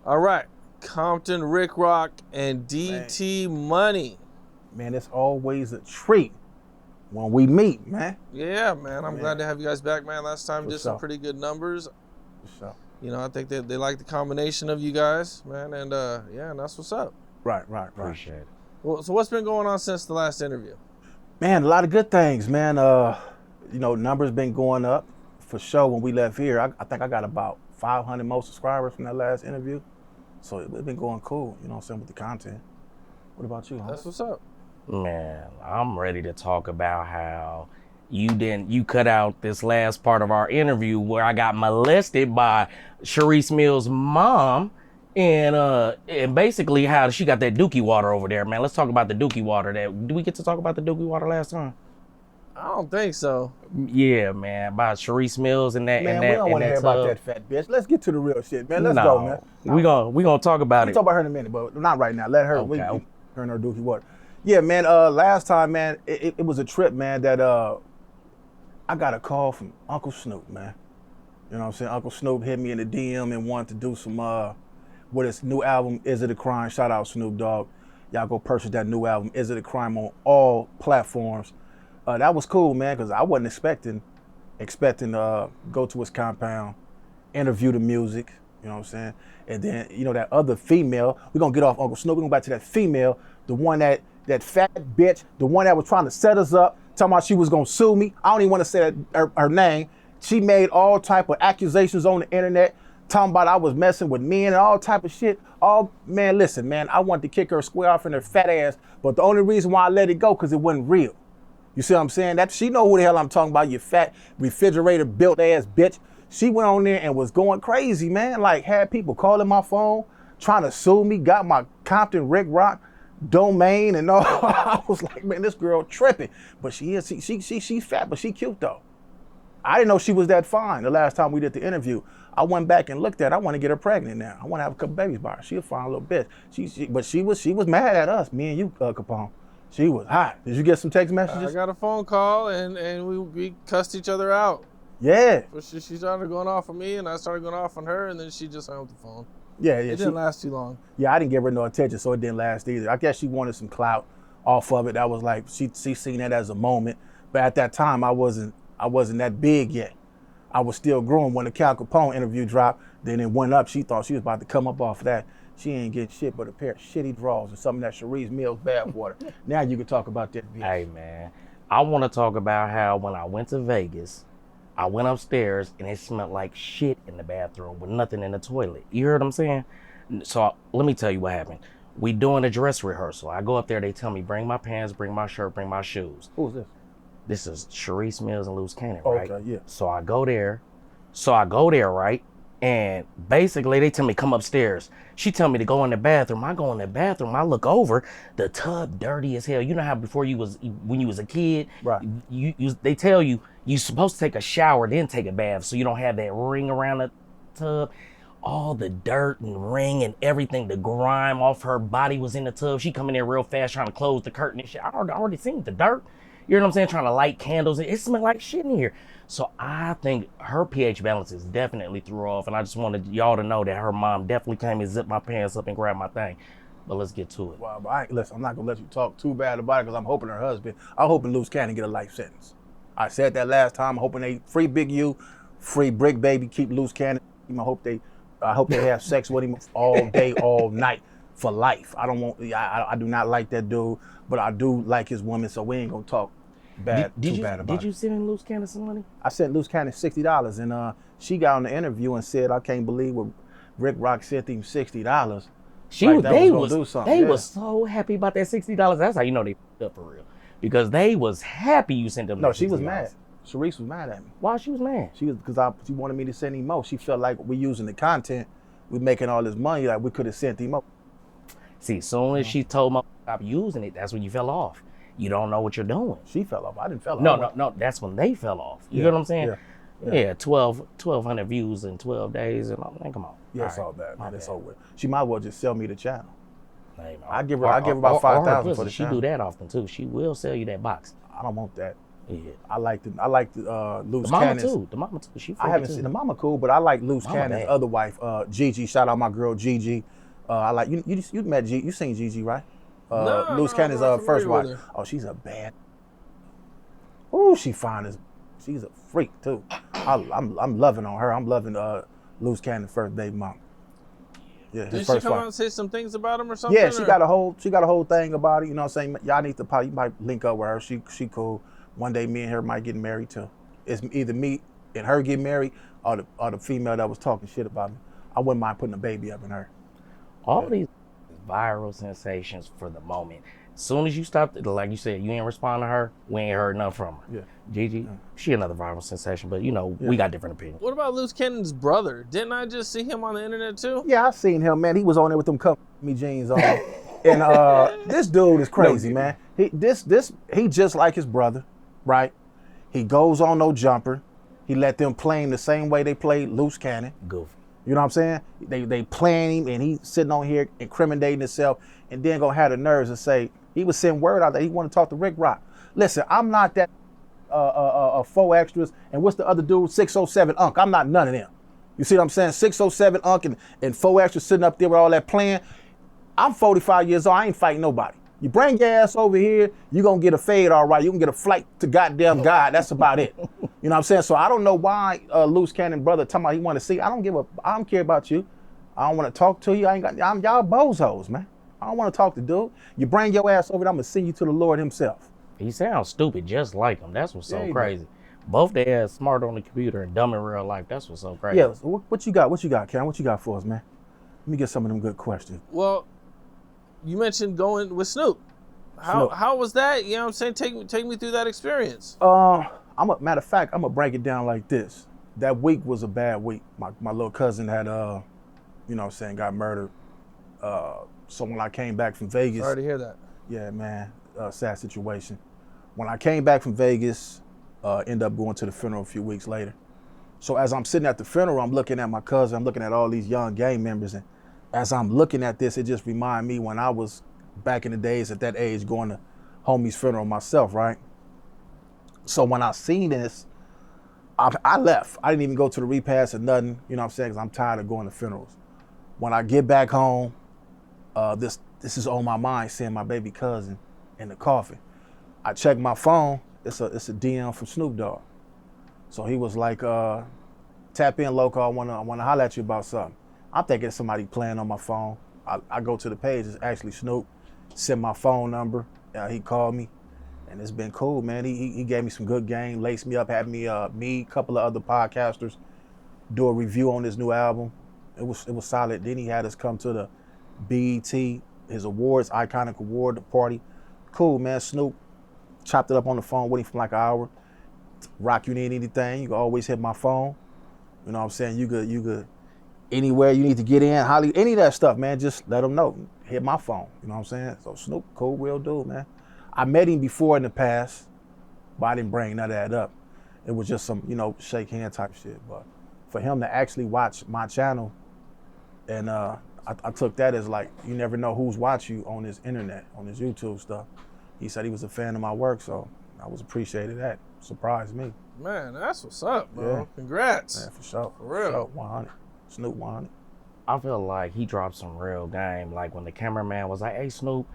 All right, Compton, Ricc, and DT Money. Man, it's always a treat when we meet, man. Yeah, man. I'm glad to have you guys back, man. Last time did some sure. pretty good numbers. For sure. You know, I think they like the combination of you guys, man. And yeah, and that's what's up. Right. Appreciate it. Well, so what's been going on since the last interview? Man, a lot of good things, man. You know, numbers been going up for sure. When we left here, I think I got about 500 more subscribers from that last interview. So it's been going cool, you know what I'm saying, with the content. What about you, huh? That's what's up. Man, I'm ready to talk about how you cut out this last part of our interview where I got molested by Sharice Mills' mom and basically how she got that dookie water over there, man. Let's talk about the dookie water. Did we get to talk about the dookie water last time? I don't think so. Yeah, man, about Sharice Mills and that. Man, and that, we don't want to hear about that fat bitch. Let's get to the real shit, man. Let's go, man. We gonna talk about We'll it. talk about her in a minute, but not right now. Let her. Okay. Her and her dookie water. Yeah, man. Last time, man, it was a trip, man. That I got a call from Uncle Snoop, man. You know what I'm saying? Uncle Snoop hit me in the DM and wanted to do some with his new album, Is It a Crime? Shout out Snoop Dogg. Y'all go purchase that new album, Is It a Crime, on all platforms. That was cool, man, because I wasn't expecting to go to his compound, interview the music, you know what I'm saying? And then, you know, that other female, we're going to get off Uncle Snoop, we're going back to that female, the one that fat bitch, the one that was trying to set us up, talking about she was going to sue me. I don't even want to say her name. She made all type of accusations on the internet, talking about I was messing with men and all type of shit. Man, listen, man, I wanted to kick her square off in her fat ass, but the only reason why I let it go, because it wasn't real. You see what I'm saying? She know who the hell I'm talking about, you fat refrigerator built ass bitch. She went on there and was going crazy, man. Like, had people calling my phone, trying to sue me, got my Compton Ricc domain and all. I was like, man, this girl tripping. But she's fat, but she cute though. I didn't know she was that fine the last time we did the interview. I went back and looked at her. I want to get her pregnant now. I want to have a couple babies by her. She a fine little bitch. But she was mad at us, me and you, Capone. She was hot. Did you get some text messages? I got a phone call and we cussed each other out. Yeah. But she started going off on me and I started going off on her and then she just hung up the phone. Yeah. It didn't last too long. Yeah, I didn't give her no attention, so it didn't last either. I guess she wanted some clout off of it. That was like, she seen that as a moment. But at that time, I wasn't that big yet. I was still growing when the Capone interview dropped. Then it went up. She thought she was about to come up off of that. She ain't get shit but a pair of shitty drawers and some of that Sharice Mills bathwater. Now you can talk about that bitch. Hey, man, I want to talk about how when I went to Vegas, I went upstairs and it smelled like shit in the bathroom with nothing in the toilet. You heard what I'm saying? So let me tell you what happened. We doing a dress rehearsal. I go up there, they tell me, bring my pants, bring my shirt, bring my shoes. Who's this? This is Sharice Mills and Luce Cannon, right? Okay, yeah. So I go there, right? And basically they tell me, come upstairs. She tell me to go in the bathroom. I go in the bathroom, I look over, the tub dirty as hell. You know how before when you was a kid, right? They tell you, you're supposed to take a shower, then take a bath so you don't have that ring around the tub. All the dirt and ring and everything, the grime off her body was in the tub. She come in there real fast trying to close the curtain and shit. I already seen the dirt. You know what I'm saying? Trying to light candles. It smelled like shit in here. So I think her pH balance is definitely threw off. And I just wanted y'all to know that her mom definitely came and zipped my pants up and grabbed my thing. But let's get to it. Well, listen, I'm not going to let you talk too bad about it because I'm hoping I'm hoping Luce Cannon get a life sentence. I said that last time. I'm hoping they free Big U, free Brick Baby, keep Luce Cannon. I hope they have sex with him all day, all night for life. I do not like that dude, but I do like his woman, so we ain't going to talk bad about it. Did you send Luce Cannon some money? I sent Luce Cannon $60, and she got on the interview and said, I can't believe what Ricc sent him $60. They was so happy about that $60. That's how you know they f***ed up for real. Because they was happy you sent them. No, she was mad. Sharice was mad at me. Why she was mad? Because she wanted me to send him more. She felt like we using the content, we making all this money, like we could have sent him more. See, soon as she told me stop using it, that's when you fell off. You don't know what you're doing. She fell off. I didn't fall off. No. That's when they fell off. You know what I'm saying? Yeah. 1,200 views in 12 days, and I'm like, come on. Yeah, it's all bad, man. It's over. She might as well just sell me the channel. Hey, I give her about $5,000 for the she channel. do that often too. She will sell you that box. I don't want that. Yeah. I like the Luce The mama Cannon's. too. The mama too. She I haven't seen the mama cool, but I like Luce Mama Cannon's bad. other wife, Gigi. Shout out my girl Gigi. I like you met Gigi. You seen Gigi, right? Luce I'm Cannon's not first familiar wife. with her. Oh, she's a bad. Ooh, she fine as. She's a freak too. I'm loving on her. I'm loving Luce Cannon's first baby mom. Yeah, his Did she first come wife. out and say some things about him or something? Yeah, she or? got a whole thing about it. You know what I'm saying? Y'all need to probably, you might link up with her. She cool. One day me and her might get married too. It's either me and her get married or the female that was talking shit about me. I wouldn't mind putting a baby up in her. All these viral sensations for the moment. As soon as you stopped, like you said, you ain't respond to her, we ain't heard nothing from her. Yeah. Gigi, she another viral sensation, but we got different opinions. What about Luce Cannon's brother? Didn't I just see him on the internet too? Yeah, I seen him, man. He was on there with them me jeans on. And this dude is crazy, man. He just like his brother, right? He goes on no jumper. He let them play him the same way they played Luce Cannon. Goofy. You know what I'm saying? They playing him and he's sitting on here incriminating himself and then gonna have the nerves to say he was sending word out that he want to talk to Ricc. Listen, I'm not that four extras and what's the other dude? 607 Unc. I'm not none of them. You see what I'm saying? 607 Unc and four extras sitting up there with all that playing. I'm 45 years old. I ain't fighting nobody. You bring your ass over here, you gonna get a fade all right. You can get a flight to goddamn God. That's about it. You know what I'm saying? So I don't know why Luce Cannon brother talking about he want to see. I don't care about you. I don't want to talk to you. I'm y'all bozos, man. I don't want to talk to dude. You bring your ass over there, I'm gonna send you to the Lord himself. He sounds stupid just like him. That's what's so Yeah, he crazy. Both they ass smart on the computer and dumb in real life. That's what's so crazy. Yeah, so what you got? What you got, Karen? What you got for us, man? Let me get some of them good questions. Well, you mentioned going with Snoop. How was that? You know what I'm saying? Take me through that experience. Matter of fact, I'm gonna break it down like this. That week was a bad week. My little cousin had you know what I'm saying, got murdered. So when I came back from Vegas, Sorry to hear that. yeah, man, sad situation. When I came back from Vegas, ended up going to the funeral a few weeks later. So as I'm sitting at the funeral, I'm looking at my cousin, I'm looking at all these young gang members, and as I'm looking at this, it just reminded me when I was back in the days at that age going to homie's funeral myself, right? So when I seen this, I left. I didn't even go to the repast or nothing, you know what I'm saying, because I'm tired of going to funerals. When I get back home, this is on my mind, seeing my baby cousin in the coffin. I check my phone, it's a DM from Snoop Dogg. So he was like, tap in loco, I wanna holler at you about something. I'm thinking somebody playing on my phone. I go to the page, it's actually Snoop, sent my phone number, he called me, and it's been cool, man. He gave me some good game, laced me up, had me, a couple of other podcasters do a review on this new album. It was solid. Then he had us come to the BET, his awards, iconic award party. Cool, man. Snoop chopped it up on the phone with him for like an hour. Rock, you need anything, you can always hit my phone. You know what I'm saying? You could anywhere you need to get in, Holly, any of that stuff, man, just let them know. Hit my phone. You know what I'm saying? So Snoop, cool, real dude, man. I met him before in the past, but I didn't bring none of that up. It was just some, shake hand type shit. But for him to actually watch my channel, and I took that as like, you never know who's watching you on this internet, on this YouTube stuff. He said he was a fan of my work, so I was appreciated that. Surprised me. Man, that's what's up, bro. Yeah. Congrats. Yeah, for sure. For real. For sure. 100. Snoop 100. I feel like he dropped some real game. Like when the cameraman was like, "Hey Snoop,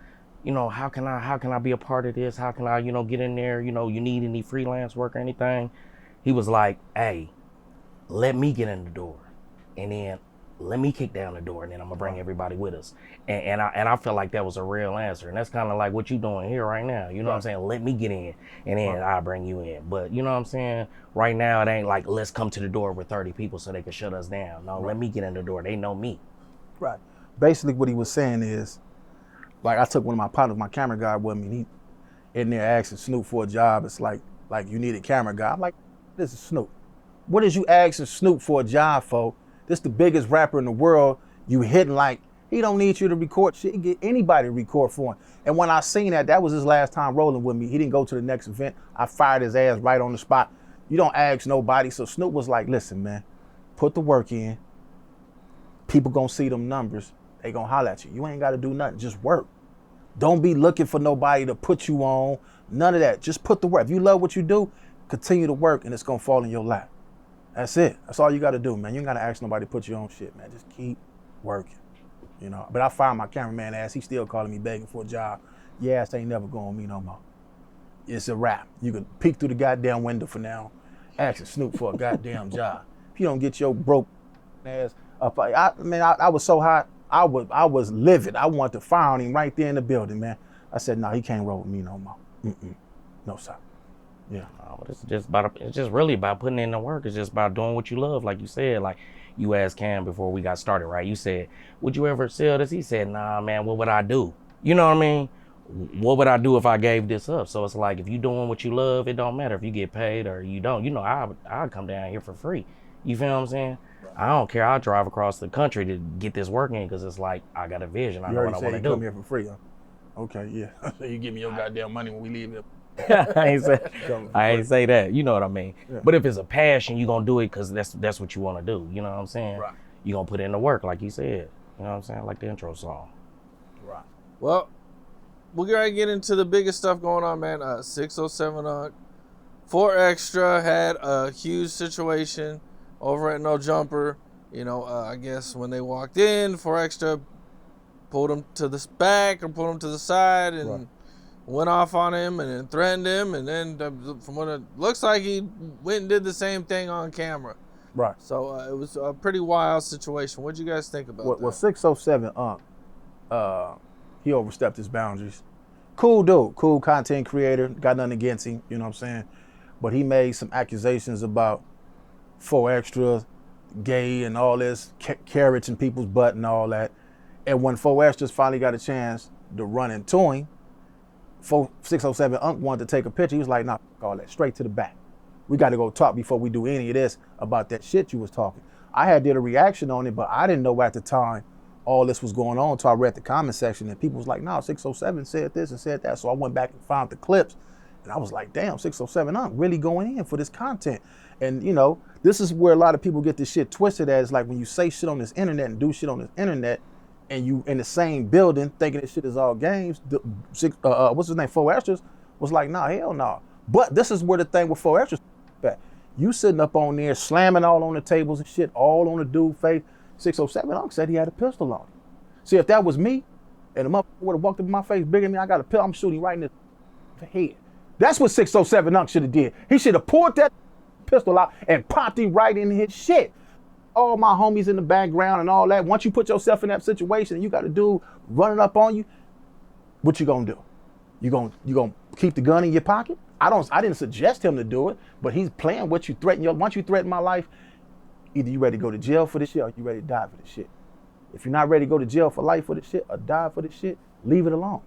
how can I be a part of this? How can I, get in there? You need any freelance work or anything?" He was like, "Hey, let me get in the door, and then let me kick down the door, and then I'm gonna bring everybody with us." And I feel like that was a real answer, and that's kind of like what you doing here right now. You know what I'm saying? Let me get in, and then I'll bring you in. But you know what I'm saying? Right now, it ain't like let's come to the door with 30 people so they can shut us down. No, let me get in the door. They know me. Right. Basically, what he was saying is, like, I took one of my partners, my camera guy, with me. And he in there asking Snoop for a job. It's like you need a camera guy. I'm like, this is Snoop. What is you asking Snoop for a job for? This the biggest rapper in the world. You hitting like, he don't need you to record shit. He get anybody to record for him. And when I seen that was his last time rolling with me. He didn't go to the next event. I fired his ass right on the spot. You don't ask nobody. So Snoop was like, listen, man, put the work in. People gonna see them numbers. They gonna holler at you. You ain't gotta do nothing, just work. Don't be looking for nobody to put you on, None of that. Just put the work. If you love what you do, continue to work and it's gonna fall in your lap. That's it. That's all you gotta do, man. You ain't gotta ask nobody to put your own shit, man. Just keep working. You know. But I fired my cameraman ass. He still calling me begging for a job. Your ass ain't never going with me no more. It's a wrap. You can peek through the goddamn window for now, asking Snoop for a goddamn job. If you don't get your broke ass up, I was so hot. I was livid. I wanted to fire on him right there in the building, man. I said, no, he can't roll with me no more. No, sir. Yeah. It's just really about putting in the work. It's just about doing what you love, like you said. Like you asked Cam before we got started, right? You said, would you ever sell this? He said, nah, man, what would I do? You know what I mean? What would I do if I gave this up? So it's like, if you doing what you love, it don't matter if you get paid or you don't. You know, I'll come down here for free. You feel what I'm saying? Right. I don't care. I'll drive across the country to get this work in because it's like, I got a vision. I know what I want to do. You come here for free, huh? Okay, yeah. So you give me your goddamn money when we leave here. I ain't say that. You know what I mean? Yeah. But if it's a passion, you're going to do it because that's what you want to do. You know what I'm saying? Right. You're going to put in the work, like you said. You know what I'm saying? Like the intro song. Right. Well, we're going to get into the biggest stuff going on, man. 607 4 Extra had a huge situation over at No Jumper. You know, I guess when they walked in, 4 Extra pulled him to the back or pulled him to the side and right. Went off on him and then threatened him. And then from what it looks like, he went and did the same thing on camera. Right. So it was a pretty wild situation. What'd you guys think about that? Well, 607 he overstepped his boundaries. Cool dude, cool content creator, got nothing against him, you know what I'm saying? But he made some accusations about 4 Extra, gay and all this, carrots in people's butt and all that. And when 4 Extras finally got a chance to run into him, 607 wanted to take a picture. He was like, nah, all that, straight to the back. We got to go talk before we do any of this about that shit you was talking. I did a reaction on it, but I didn't know at the time all this was going on until I read the comment section and people was like, no, 607 said this and said that. So I went back and found the clips and I was like, damn, 607 really going in for this content. And you know, this is where a lot of people get this shit twisted as like when you say shit on this internet and do shit on this internet and you in the same building thinking this shit is all games, what's his name, 4 Extras was like, nah, hell no. Nah. But this is where the thing with 4 Extras back. You sitting up on there slamming all on the tables and shit, all on the dude face. 607 Unc said he had a pistol on him. See, if that was me, and the motherfucker would have walked up in my face bigger than me, I got a pistol, I'm shooting right in the head. That's what 607 Unc should have did. He should have pulled that pistol out and popped him right in his shit. All my homies in the background and all that. Once you put yourself in that situation and you got a dude running up on you, what you gonna do? You gonna keep the gun in your pocket? I didn't suggest him to do it, but he's playing what you threaten. Once you threaten my life, either you ready to go to jail for this shit or you ready to die for this shit. If you're not ready to go to jail for life for this shit or die for this shit, leave it alone.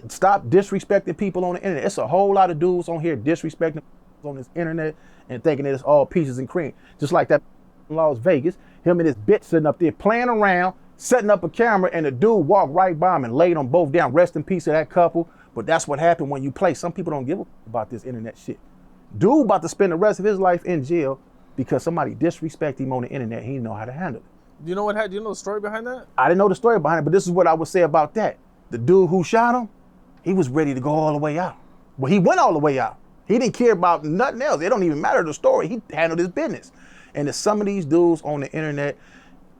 Stop disrespecting people on the internet. It's a whole lot of dudes on here disrespecting on this internet and thinking that it's all peaches and cream. Just like that in Las Vegas, him and his bitch sitting up there playing around, setting up a camera, and the dude walked right by him and laid them both down. Rest in peace to that couple. But that's what happened when you play. Some people don't give a about this internet shit. Dude about to spend the rest of his life in jail because somebody disrespected him on the internet. He didn't know how to handle it. Do you know do you know the story behind that? I didn't know the story behind it, but this is what I would say about that. The dude who shot him, he was ready to go all the way out. Well, he went all the way out. He didn't care about nothing else. It don't even matter the story. He handled his business. And there's some of these dudes on the internet,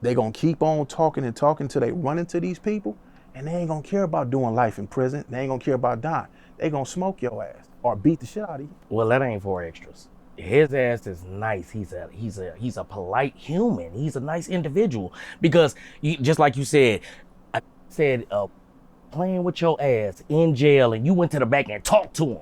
they gonna keep on talking and talking till they run into these people, and they ain't gonna care about doing life in prison. They ain't gonna care about dying. They gonna smoke your ass or beat the shit out of you. Well, that ain't 4 Extras. His ass is nice. He's a polite human. He's a nice individual because just like you said, I said playing with your ass in jail and you went to the back and talked to him.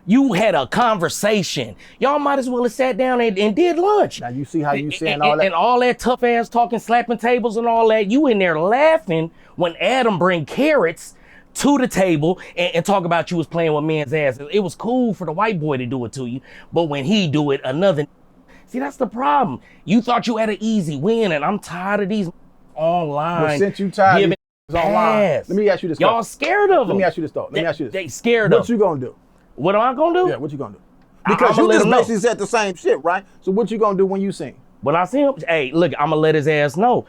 You had a conversation. Y'all might as well have sat down and did lunch. Now you see how you saying all that? And all that tough ass talking, slapping tables and all that. You in there laughing when Adam bring carrots to the table and talk about you was playing with men's ass. It was cool for the white boy to do it to you, but when he do it, another. See, that's the problem. You thought you had an easy win, and I'm tired of these online. Well, since you tired of these online, let me ask you this. Y'all scared of them. Let me ask you this though. They scared of. What you gonna do? What am I gonna do? Yeah, what you gonna do? Because you just basically said the same shit, right? So what you gonna do when you see him? When I see him, hey, look, I'm gonna let his ass know.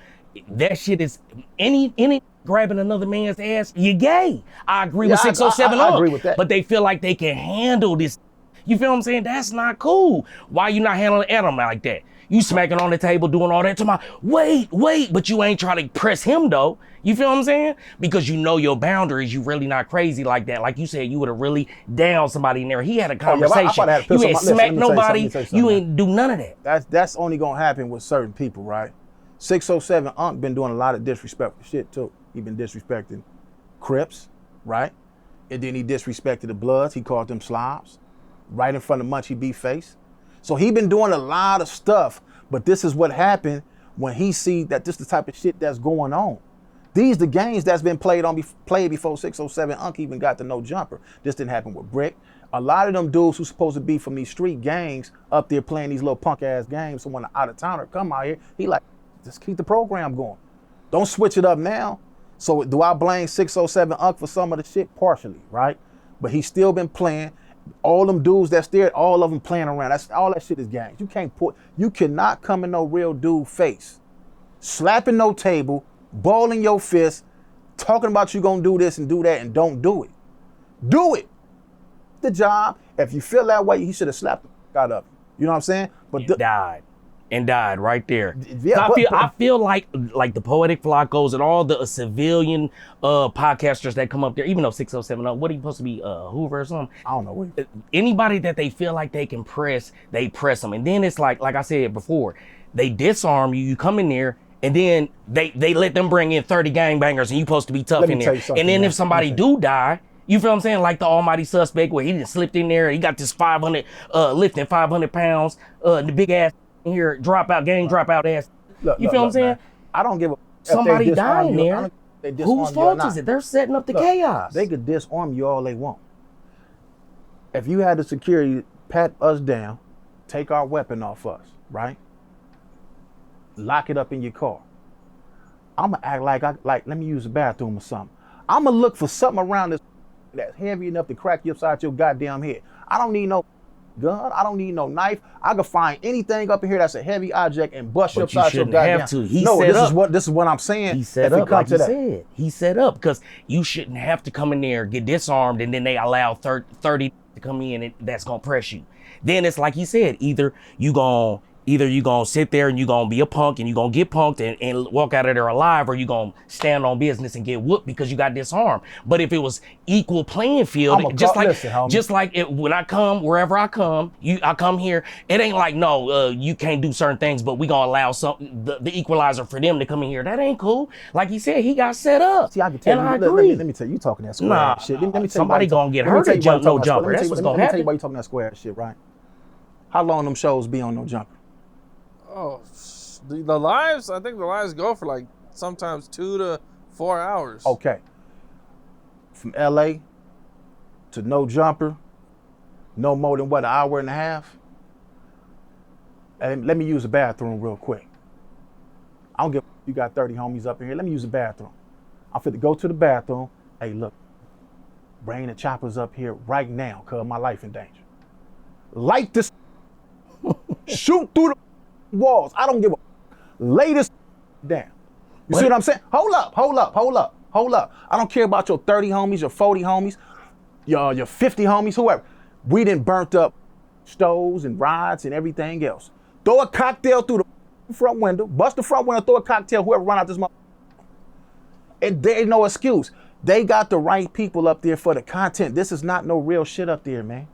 That shit is any grabbing another man's ass, you gay. I agree Yeah, with 607 I agree with that. but they feel like they can handle this. You feel what I'm saying? That's not cool. Why you not handling Adam like that? You smacking on the table, doing all that to my, wait, but you ain't trying to press him though. You feel what I'm saying? Because you know your boundaries, you really not crazy like that. Like you said, you would have really downed somebody in there. He had a conversation. You ain't smack nobody, you ain't do none of that. That's only gonna happen with certain people, right? 607 Unc been doing a lot of disrespectful shit too. He been disrespecting Crips, right? And then he disrespected the Bloods. He called them slobs, right in front of Munchie B face. So he been doing a lot of stuff, but this is what happened when he see that this the type of shit that's going on. These the games that's been played before 607 Unc even got to No Jumper. This didn't happen with Ricc. A lot of them dudes who's supposed to be from these street gangs up there playing these little punk ass games. So when an out of towner come out here, he like, just keep the program going. Don't switch it up now. So do I blame 607 Unc for some of the shit? Partially, right? But he's still been playing. All them dudes that's there, all of them playing around. That's all that shit is gangs. You cannot come in no real dude face, slapping no table, balling your fist, talking about you gonna do this and do that and don't do it. Do it. The job. If you feel that way, he should have slapped the fuck out of you. You know what I'm saying? But died right there. Yeah, I feel like the Poetic Flacos and all the civilian podcasters that come up there, even though 607 what are you supposed to be, Hoover or something? I don't know. Anybody that they feel like they can press, they press them. And then it's like I said before, they disarm you, you come in there, and then they let them bring in 30 gangbangers and you supposed to be tough in there. And then if somebody do die, you feel what I'm saying? Like the almighty suspect where he just slipped in there, he got this 500, lifting 500 pounds, the big ass here, dropout ass. You feel what I'm saying? Man, I don't give a somebody dying there. Whose fault is it? They're setting up the chaos. They could disarm you all they want. If you had the security pat us down, take our weapon off us, right? Lock it up in your car. I'ma act like let me use the bathroom or something. I'ma look for something around this that's heavy enough to crack you upside your goddamn head. I don't need no gun. I don't need no knife. I can find anything up in here that's a heavy object and bust you upside your goddamn. Have to. This is what I'm saying. He set up, like you said. He set up because you shouldn't have to come in there, get disarmed, and then they allow 30 to come in and that's gonna press you. Then it's like he said, either you gonna sit there and you gonna be a punk and you gonna get punked and walk out of there alive, or you gonna stand on business and get whooped because you got disarmed. But if it was equal playing field, when I come, wherever I come here, it ain't like, no, you can't do certain things, but we gonna allow the equalizer for them to come in here. That ain't cool. Like he said, he got set up. See, I can tell you, let me tell you, you talking that square ass shit. Let me tell you somebody gonna get hurt at No Jumper. That's what's gonna happen. Let me tell you why you talking that square ass shit, right? How long them shows be on No Jumper? Oh, the lives, I think the lives go for like sometimes 2 to 4 hours. Okay. From LA to No Jumper, no more than what, an hour and a half? And let me use the bathroom real quick. I don't give you got 30 homies up in here. Let me use the bathroom. I'm fit to go to the bathroom. Hey, look, bring the choppers up here right now, cause my life in danger. Light this, shoot through the walls. I don't give a lay this down. You see what I'm saying? Hold up. I don't care about your 30 homies, your 40 homies, your 50 homies, whoever. We done burnt up stoves and rides and everything else. Throw a cocktail through the front window, bust the front window, throw a cocktail, whoever run out this mother. And there ain't no excuse. They got the right people up there for the content. This is not no real shit up there, man.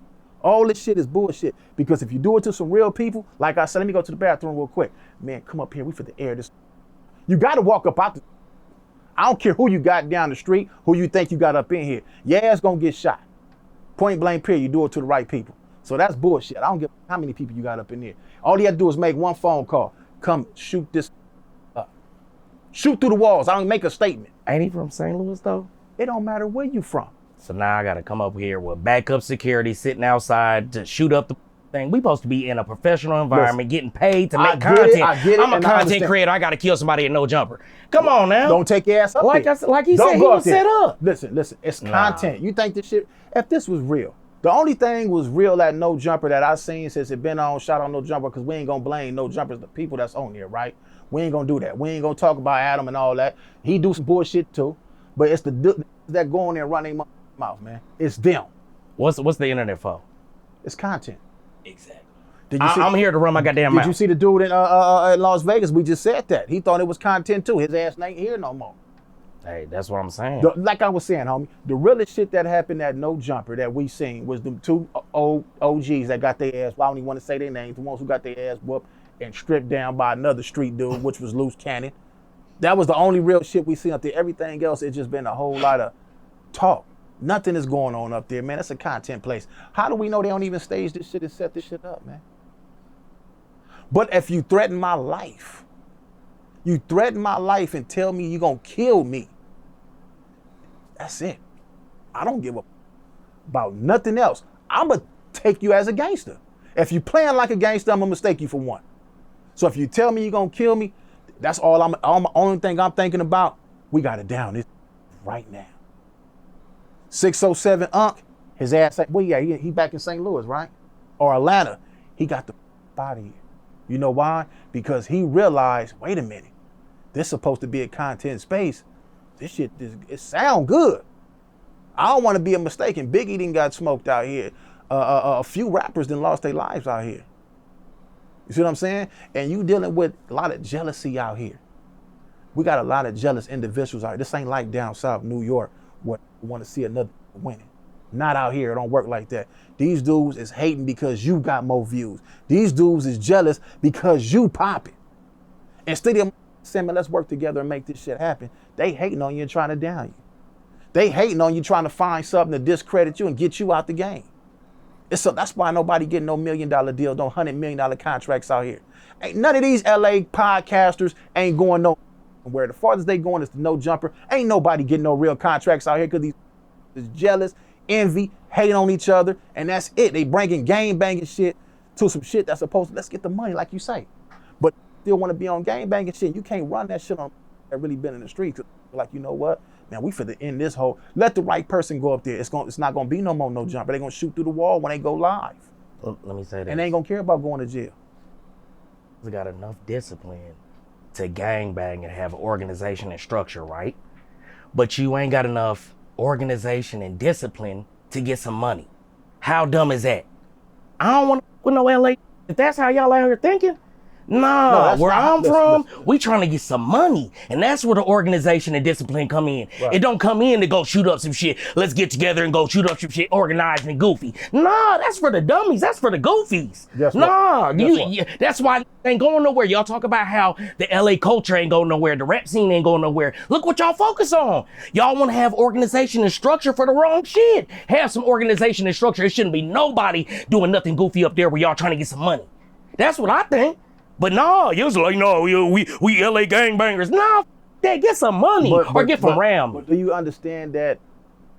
All this shit is bullshit. Because if you do it to some real people, like I said, let me go to the bathroom real quick. Man, come up here. We finna air this. You got to walk up out the. I don't care who you got down the street, who you think you got up in here. Your ass gonna get shot. Point blank period. You do it to the right people. So that's bullshit. I don't give how many people you got up in here. All you have to do is make one phone call. Come shoot this up. Shoot through the walls. I don't make a statement. Ain't he from St. Louis though? It don't matter where you from. So now I got to come up here with backup security sitting outside to shoot up the thing. We supposed to be in a professional environment, getting paid to make content. I'm a content creator. I got to kill somebody at No Jumper. Come on now. Don't take your ass up like there. Like he said, he was set up. Listen. It's content. You think this shit, if this was real, the only thing was real at No Jumper that I seen since it been on, shot on No Jumper, because we ain't going to blame No Jumpers, the people that's on here, right? We ain't gonna do that. We ain't gonna talk about Adam and all that. He do some bullshit too, but it's the that go in there and run their mouth, man. It's them. What's the internet for? It's content. Exactly. Did you see, I'm here to run my goddamn mouth. Did you see the dude in Las Vegas? We just said that. He thought it was content too. His ass ain't here no more. Hey, that's what I'm saying. Like I was saying, homie, the realest shit that happened at No Jumper that we seen was the two old OGs that got their ass, well, I don't even want to say their names, the ones who got their ass whooped and stripped down by another street dude, which was Luce Cannon. That was the only real shit we seen up there. Everything else, it's just been a whole lot of talk. Nothing is going on up there, man. That's a content place. How do we know they don't even stage this shit and set this shit up, man? But if you threaten my life, and tell me you're gonna kill me, that's it. I don't give a about nothing else. I'm gonna take you as a gangster. If you playing like a gangster, I'm gonna mistake you for one. So if you tell me you're gonna kill me, that's all only thing I'm thinking about. We got it down this right now. 607 Unc, his ass, well, yeah, he back in St. Louis, right? Or Atlanta. He got the out of here. You know why? Because he realized, wait a minute, this supposed to be a content space. This shit, it sound good. I don't want to be a mistaken. Biggie done got smoked out here. A few rappers done lost their lives out here. You see what I'm saying? And you dealing with a lot of jealousy out here. We got a lot of jealous individuals out here. This ain't like down south, New York, what want to see another winning. Not out here. It don't work like that. These dudes is hating because you got more views. These dudes is jealous because you popping. Instead of saying, man, let's work together and make this shit happen, they hating on you and trying to down you. They hating on you, trying to find something to discredit you and get you out the game. That's why nobody getting no $1 million deal, no $100 million contracts out here. Ain't none of these LA podcasters ain't going nowhere. The farthest they going is to No Jumper. Ain't nobody getting no real contracts out here because these is jealous, envy, hate on each other, and that's it. They bringing game banging shit to some shit that's supposed to, let's get the money like you say. But still want to be on game banging shit. You can't run that shit on that really been in the streets. Like, you know what? Man, we finna end this whole, let the right person go up there. It's not gonna be no more No Jumper. They're gonna shoot through the wall when they go live. Well, let me say that. And they ain't gonna care about going to jail. We got enough discipline to gangbang and have organization and structure, right? But you ain't got enough organization and discipline to get some money. How dumb is that? I don't want to with no LA. If that's how y'all out here thinking, nah, where I'm from, we trying to get some money. And that's where the organization and discipline come in. Right. It don't come in to go shoot up some shit. Let's get together and go shoot up some shit organized and goofy. Nah, that's for the dummies. That's for the goofies. That's why it ain't going nowhere. Y'all talk about how the LA culture ain't going nowhere. The rap scene ain't going nowhere. Look what y'all focus on. Y'all want to have organization and structure for the wrong shit. Have some organization and structure. It shouldn't be nobody doing nothing goofy up there where y'all trying to get some money. That's what I think. But no, you was like, no, we LA gangbangers. No, get some money or get from Ram. But do you understand that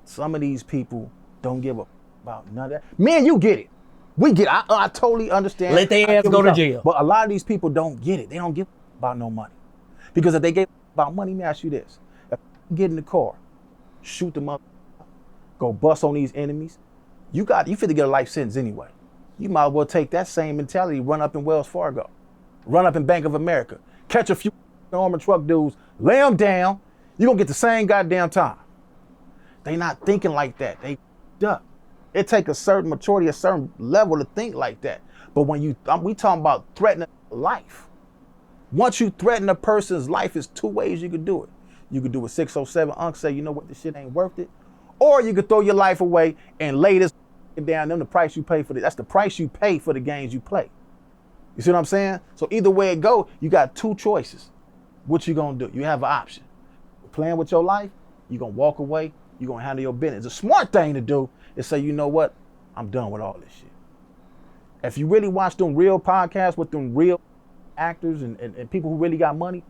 some of these people don't give a about none of that? Man, you get it. We get it. I totally understand. Let their ass go to jail. But a lot of these people don't get it. They don't give about no money. Because if they gave about money, let me ask you this. If you get in the car, shoot them up, go bust on these enemies, you fit to get a life sentence anyway. You might as well take that same mentality, run up in Wells Fargo. Run up in Bank of America, catch a few armored truck dudes, lay them down, you're gonna get the same goddamn time. They not thinking like that. They up. It take a certain maturity, a certain level to think like that. But when we talking about threatening life. Once you threaten a person's life, it's two ways you could do it. You could do a 607 Unc, say, you know what, this shit ain't worth it. Or you could throw your life away and lay this down, them the price you pay for it. That's the price you pay for the games you play. You see what I'm saying? So either way it go, you got two choices. What you gonna do? You have an option. Playing with your life, you gonna walk away, you gonna handle your business. The smart thing to do is say, you know what? I'm done with all this shit. If you really watch them real podcasts with them real actors and people who really got money,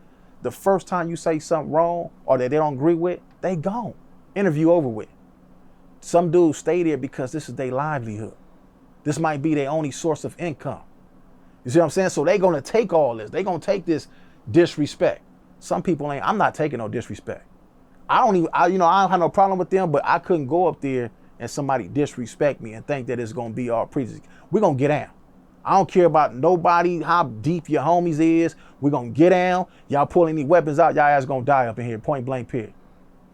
the first time you say something wrong or that they don't agree with, they gone. Interview over with. Some dudes stay there because this is their livelihood. This might be their only source of income. You see what I'm saying? So they gonna take all this. They gonna take this disrespect. Some people ain't. I'm not taking no disrespect. I don't have no problem with them, but I couldn't go up there and somebody disrespect me and think that it's gonna be all preaching. We're gonna get down. I don't care about nobody, how deep your homies is. We're going to get down. Y'all pull any weapons out, y'all ass going to die up in here, point blank period.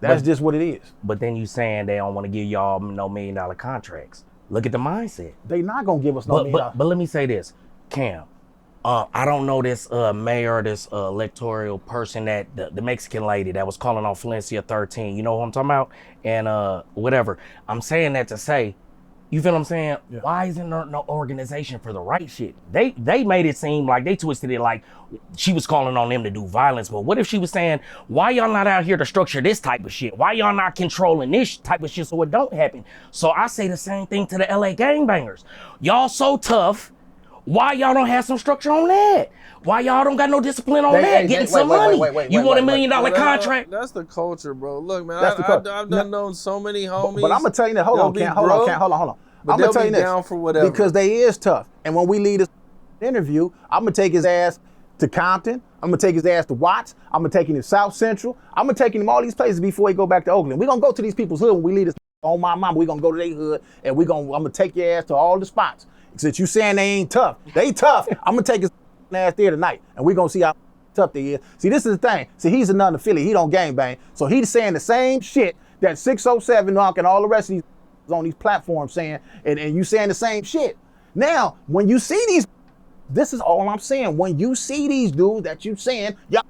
That's just what it is. But then you saying they don't want to give y'all no $1 million contracts. Look at the mindset. They not going to give us no $1 million. But let me say this, Cam. I don't know this mayor, this electoral person, that the Mexican lady that was calling on Valencia 13. You know what I'm talking about? And whatever. I'm saying that to say, you feel what I'm saying? Yeah. Why isn't there no organization for the right shit? They made it seem like they twisted it like she was calling on them to do violence. But what if she was saying, why y'all not out here to structure this type of shit? Why y'all not controlling this type of shit so it don't happen? So I say the same thing to the LA gangbangers. Y'all so tough. Why y'all don't have some structure on that? Why y'all don't got no discipline on that? Getting some money. You want $1 million contract? That's the culture, bro. Look, man, I've known so many homies. But I'm gonna tell you that. Hold on. I'm gonna tell you this. Down for whatever. Because they is tough. And when we leave this interview, I'm gonna take his ass to Compton. I'm gonna take his ass to Watts. I'm gonna take him to South Central. I'm gonna take him all these places before he go back to Oakland. We're gonna go to these people's hood when we leave this on my mama. We're gonna go to their hood and I'm gonna take your ass to all the spots. Since you saying they ain't tough, they tough. I'm gonna take his ass there tonight, and we're gonna see how tough they is. See, this is the thing. See, he's another Philly. He don't gangbang, so he's saying the same shit that 607 Knock and all the rest of these on these platforms saying, and you saying the same shit. Now, when you see these, this is all I'm saying. When you see these dudes that you saying, y'all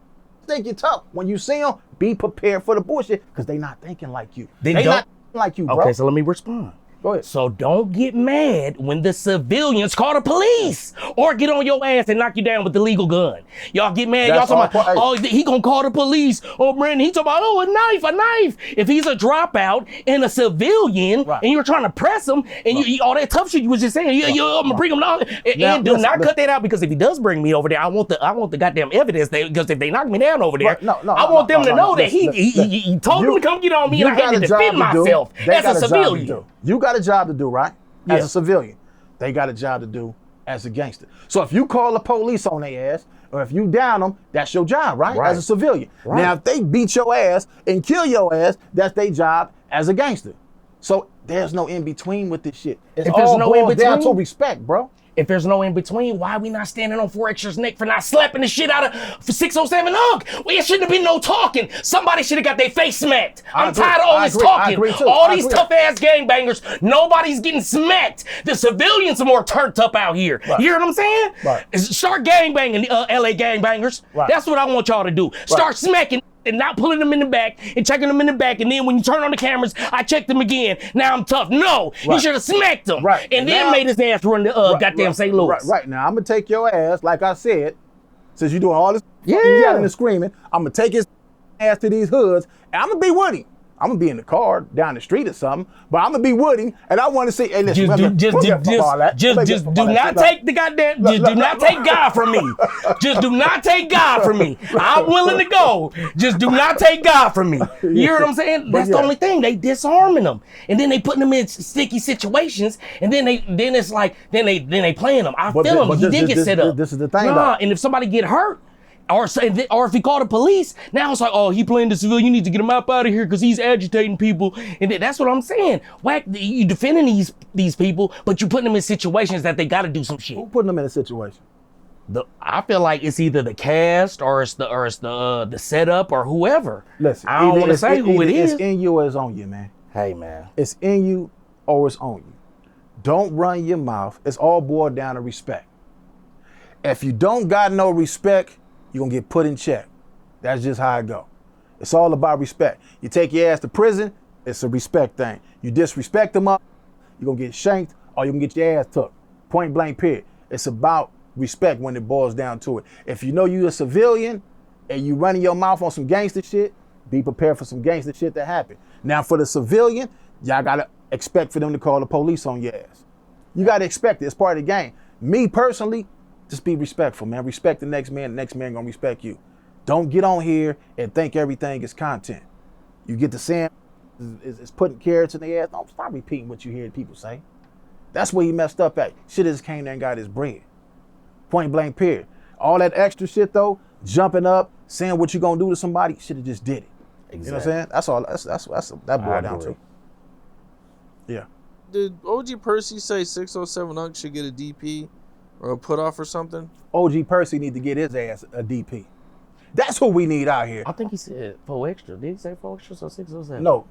think you're tough. When you see them, be prepared for the bullshit, because they not thinking like you. They not thinking like you, bro. Okay, so let me respond. Go ahead. So don't get mad when the civilians call the police or get on your ass and knock you down with the legal gun. Y'all get mad. Y'all talking about, oh, he gonna call the police. Oh, Brandon, he talking about, oh, a knife. If he's a dropout and a civilian, right, and you're trying to press him, and you all that tough shit you was just saying, I'm gonna bring him down. And do not cut that out, because if he does bring me over there, I want the goddamn evidence. Because if they knock me down over there, I want them to know that he told them to come get on me, and I had to defend myself as a civilian. You got a job to do, right? As a civilian. They got a job to do as a gangster. So if you call the police on their ass, or if you down them, that's your job, right? As a civilian. Right. Now, if they beat your ass and kill your ass, that's their job as a gangster. So there's no in between with this shit. It's all boils down to respect, bro. If there's no in between, why are we not standing on 4Xtra's neck for not slapping the shit out of 607 Hug? Well, it shouldn't have been no talking. Somebody should have got their face smacked. I'm tired of all this talking. All these tough ass gangbangers, nobody's getting smacked. The civilians are more turned up out here. Right. You hear what I'm saying? Right. Start gangbanging, LA gangbangers. Right. That's what I want y'all to do. Start smacking and not pulling them in the back and checking them in the back, and then when you turn on the cameras, I check them again. Now I'm tough. No, you should have smacked them, and then made his ass run the goddamn St. Louis. Right. Now I'm gonna take your ass, like I said, since you're doing all this yelling and screaming, I'm gonna take his ass to these hoods, and I'm gonna be with him. I'm gonna be in the car down the street or something, but I'm gonna be with him, and I want to see. Hey, listen, just do not take the goddamn. Just do not take God from me. Just do not take God from me. I'm willing to go. Just do not take God from me. You hear what I'm saying? That's the only thing. They disarming them, and then they putting them in sticky situations, and then they playing them. I feel him. He did get set up. This is the thing. And if somebody get hurt, or if he called the police, now it's like, oh, he playing the civilian, you need to get him out of here because he's agitating people. And that's what I'm saying. You defending these people, but you putting them in situations that they got to do some shit. Who putting them in a situation? I feel like it's either the cast or it's the setup or whoever. Listen, I don't want to say who it is. It's in you or it's on you, man. Hey, man. It's in you or it's on you. Don't run your mouth. It's all boiled down to respect. If you don't got no respect, you're going to get put in check. That's just how it go. It's all about respect. You take your ass to prison, it's a respect thing. You disrespect them up, you're going to get shanked or you're going to get your ass took. Point blank period. It's about respect when it boils down to it. If you know you're a civilian and you running your mouth on some gangster shit, be prepared for some gangster shit to happen. Now for the civilian, y'all got to expect for them to call the police on your ass. You got to expect it. It's part of the game. Me personally, just be respectful, man. Respect the next man gonna respect you. Don't get on here and think everything is content. You get to saying is putting carrots in their ass. Don't stop repeating what you hear people say. That's where he messed up at. Should have just came there and got his bread. Point blank period. All that extra shit though, jumping up, saying what you gonna do to somebody, should have just did it. Exactly. You know what I'm saying? That's all. That's that boiled down to. Yeah. Did OG Percy say 607 Unc should get a DP? or a put off or something? OG Percy need to get his ass a DP. That's what we need out here. I think he said 4 extra. Did he say 4 extra or 607? No,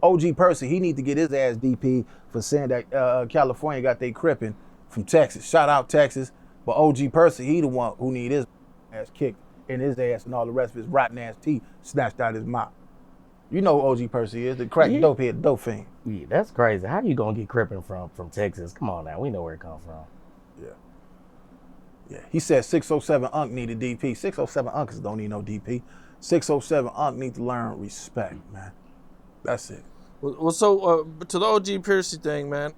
OG Percy, he need to get his ass DP for saying that California got they crippin' from Texas. Shout out Texas. But OG Percy, he the one who need his ass kicked in his ass and all the rest of his rotten ass teeth snatched out his mouth. You know who OG Percy is, the crack dope head, dope fiend. Yeah, that's crazy. How you gonna get crippin' from Texas? Come on now, we know where it come from. Yeah, he said 607 Unc need a DP. 607 Uncs don't need no DP. 607 Unc need to learn respect, man. That's it. Well, so to the OG Percy thing, man.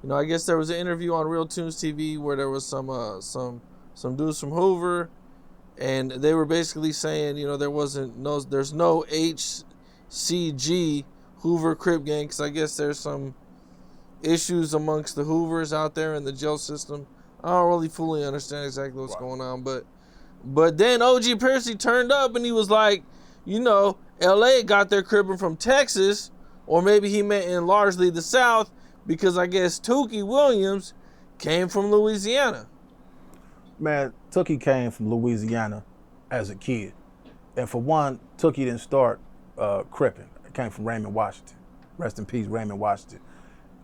You know, I guess there was an interview on Real Tunes TV where there was some dudes from Hoover, and they were basically saying, you know, there's no HCG Hoover Crip gang, because I guess there's some issues amongst the Hoovers out there in the jail system. I don't really fully understand exactly what's going on, but then OG Percy turned up and he was like, you know, LA got their cripping from Texas, or maybe he meant in largely the South, because I guess Tookie Williams came from Louisiana. Man, Tookie came from Louisiana as a kid. And for one, Tookie didn't start cripping. It came from Raymond Washington. Rest in peace, Raymond Washington.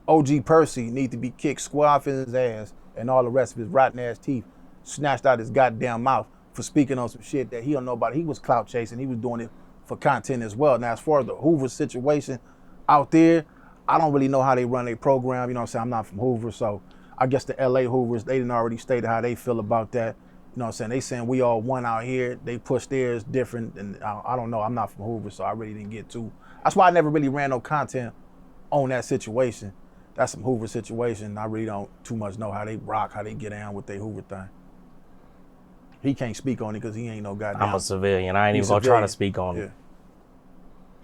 OG Percy need to be kicked square off in his ass and all the rest of his rotten ass teeth snatched out his goddamn mouth for speaking on some shit that he don't know about. He was clout chasing. He was doing it for content as well. Now, as far as the Hoover situation out there, I don't really know how they run their program. You know what I'm saying? I'm not from Hoover, so I guess the LA Hoovers, they didn't already stated how they feel about that. You know what I'm saying? They saying we all one out here. They push theirs different, and I don't know. I'm not from Hoover, so I really didn't get to. That's why I never really ran no content on that situation. That's some Hoover situation. I really don't too much know how they rock, how they get down with their Hoover thing. He can't speak on it because he ain't no goddamn. I'm a civilian. I ain't even gonna try to speak on it.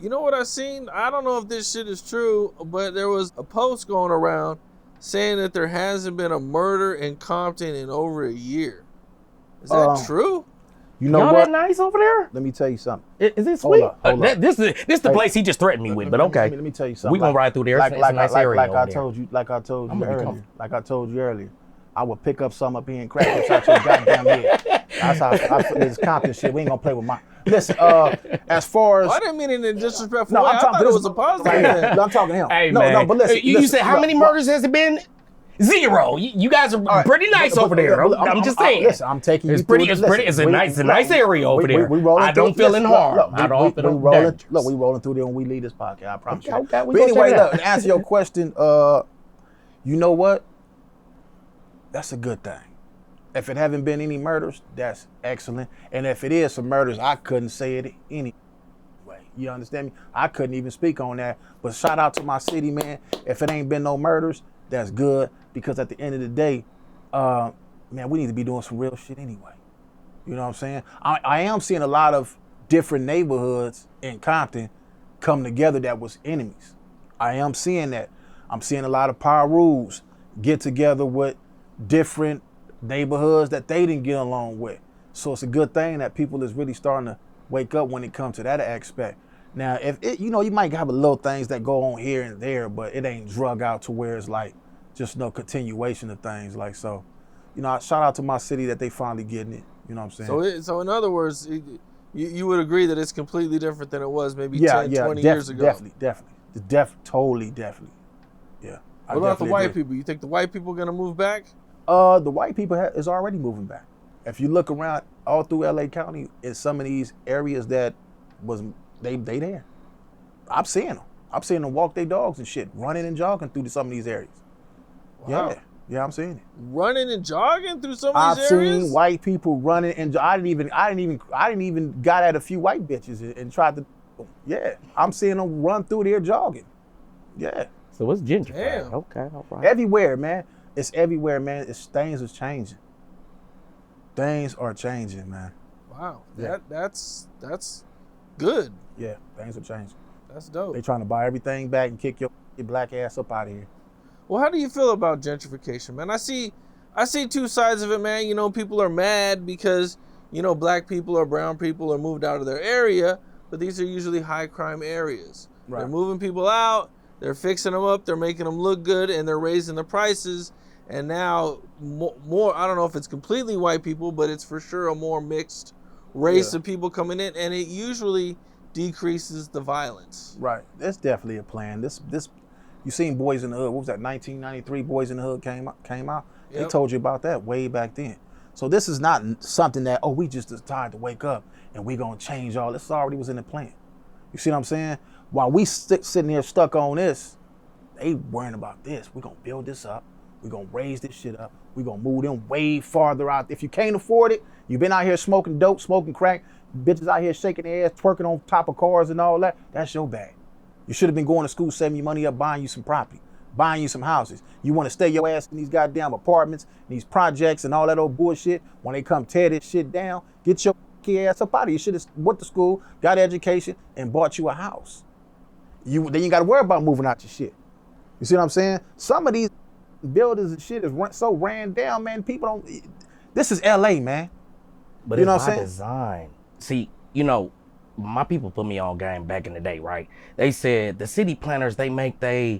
You know what I seen? I don't know if this shit is true, but there was a post going around saying that there hasn't been a murder in Compton in over a year. Is that true? You know Y'all what? that nice over there? Let me tell you something. Is it sweet? Hold up. This is the place he just threatened me with, but okay. Let me tell you something. We gonna ride through there. It's a nice area over I there. told you earlier. I would pick up some up here and crack this out your goddamn head. That's how this Compton shit. We ain't gonna play with my. Listen, as far as I didn't mean it in a disrespectful no, way. I'm I talking. thought it was a positive thing. I'm talking to him. Hey, no, man. no, but listen. You said how many murders has it been? 0. You guys are pretty nice over there. I'm just saying. Listen, I'm taking you. It's pretty. It's a nice area over there. I don't feel in harm. I don't feel in harm. Look, we rolling through there when we leave this podcast. I promise you. Okay, But anyway, look, to answer your question, you know what? That's a good thing. If it haven't been any murders, that's excellent. And if it is some murders, I couldn't say it anyway. You understand me? I couldn't even speak on that. But shout out to my city, man. If it ain't been no murders, that's good. Because at the end of the day, man, we need to be doing some real shit anyway. You know what I'm saying? I am seeing a lot of different neighborhoods in Compton come together that was enemies. I am seeing that. I'm seeing a lot of power rules get together with different neighborhoods that they didn't get along with. So it's a good thing that people is really starting to wake up when it comes to that aspect. Now, if it, you know, you might have a little things that go on here and there, but it ain't drug out to where it's like just no continuation of things. Like, so, you know, shout out to my city that they finally getting it. You know what I'm saying? So in other words, you would agree that it's completely different than it was maybe 10, 20 years ago. Definitely. Totally, definitely. Yeah. What about the white people? You think the white people are going to move back? The white people is already moving back. If you look around all through LA County, in some of these areas that was they there. I'm seeing them. I'm seeing them walk their dogs and shit, running and jogging through some of these areas. Wow. Yeah, I'm seeing it. Running and jogging through some of these areas. I've seen white people running and I didn't even got at a few white bitches and tried to. Yeah, I'm seeing them run through there jogging. Yeah. So it's gentrified. Damn. Okay, all right. Everywhere, man. It's everywhere, man. Things are changing. Things are changing, man. Wow. Yeah. That's good. Yeah, things are changing. That's dope. They trying to buy everything back and kick your black ass up out of here. Well, how do you feel about gentrification, man? I see two sides of it, man. You know, people are mad because, you know, black people or brown people are moved out of their area, but these are usually high crime areas. Right. They're moving people out, they're fixing them up, they're making them look good, and they're raising the prices. and now more. I don't know if it's completely white people, but it's for sure a more mixed race of people coming in, and it usually decreases the violence. Right. That's definitely a plan. This you seen Boys in the Hood. What was that? 1993 Boys in the Hood came out. They told you about that way back then. So this is not something that, oh, we just decided to wake up and we gonna change all this. Already was in the plan. You see what I'm saying? While we sitting here stuck on this, they worrying about this. We're gonna build this up. We're gonna raise this shit up. We're gonna move them way farther out. If you can't afford it, you've been out here smoking dope, smoking crack, bitches out here shaking their ass, twerking on top of cars and all that, that's your bad. You should have been going to school, saving your money up, buying you some property, buying you some houses. You want to stay your ass in these goddamn apartments, these projects and all that old bullshit. When they come tear this shit down, get your ass up out of here. You should have went to school, got education, and bought you a house. Then you got to worry about moving out your shit. You see what I'm saying? Some of these buildings and shit is so ran down, man. People don't. This is LA, man. But you know it's what I'm by saying? design. See, my people put me on game back in the day, right? They said the city planners, they make their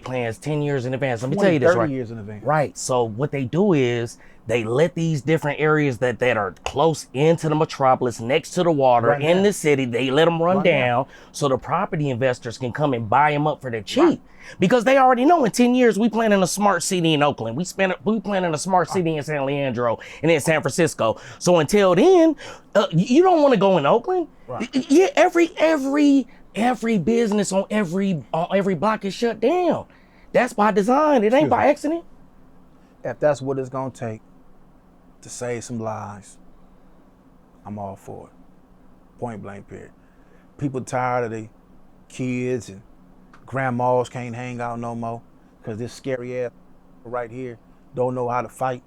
plans 10 years in advance. Let me tell you this, 30 right? years in advance. Right. So what they do is they let these different areas that are close into the metropolis, next to the water, in the city, they let them run down so the property investors can come and buy them up for the cheap. Right. Because they already know in 10 years we planning a smart city in Oakland. We planning a smart city in San Leandro and in San Francisco. So until then, you don't want to go in Oakland. Right. Yeah, every business on every block is shut down. That's by design. It ain't by accident. If that's what it's gonna take to save some lives, I'm all for it. Point blank period. People tired of the kids and grandmas can't hang out no more because this scary ass right here don't know how to fight,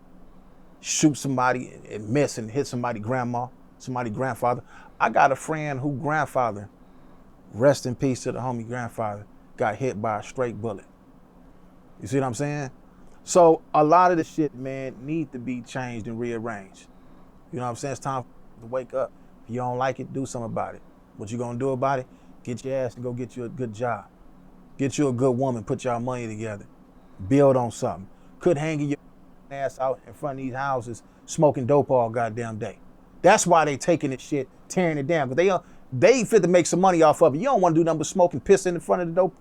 shoot somebody and miss and hit somebody grandma, somebody grandfather. I got a friend who grandfather, rest in peace to the homie grandfather, got hit by a straight bullet. You see what I'm saying? So a lot of the shit, man, need to be changed and rearranged. You know what I'm saying? It's time to wake up. If you don't like it, do something about it. What you gonna do about it? Get your ass and go get you a good job. Get you a good woman, put y'all money together. Build on something. Could hanging your ass out in front of these houses smoking dope all goddamn day. That's why they taking this shit, tearing it down. Because they fit to make some money off of it. You don't want to do nothing but smoking, pissing in front of the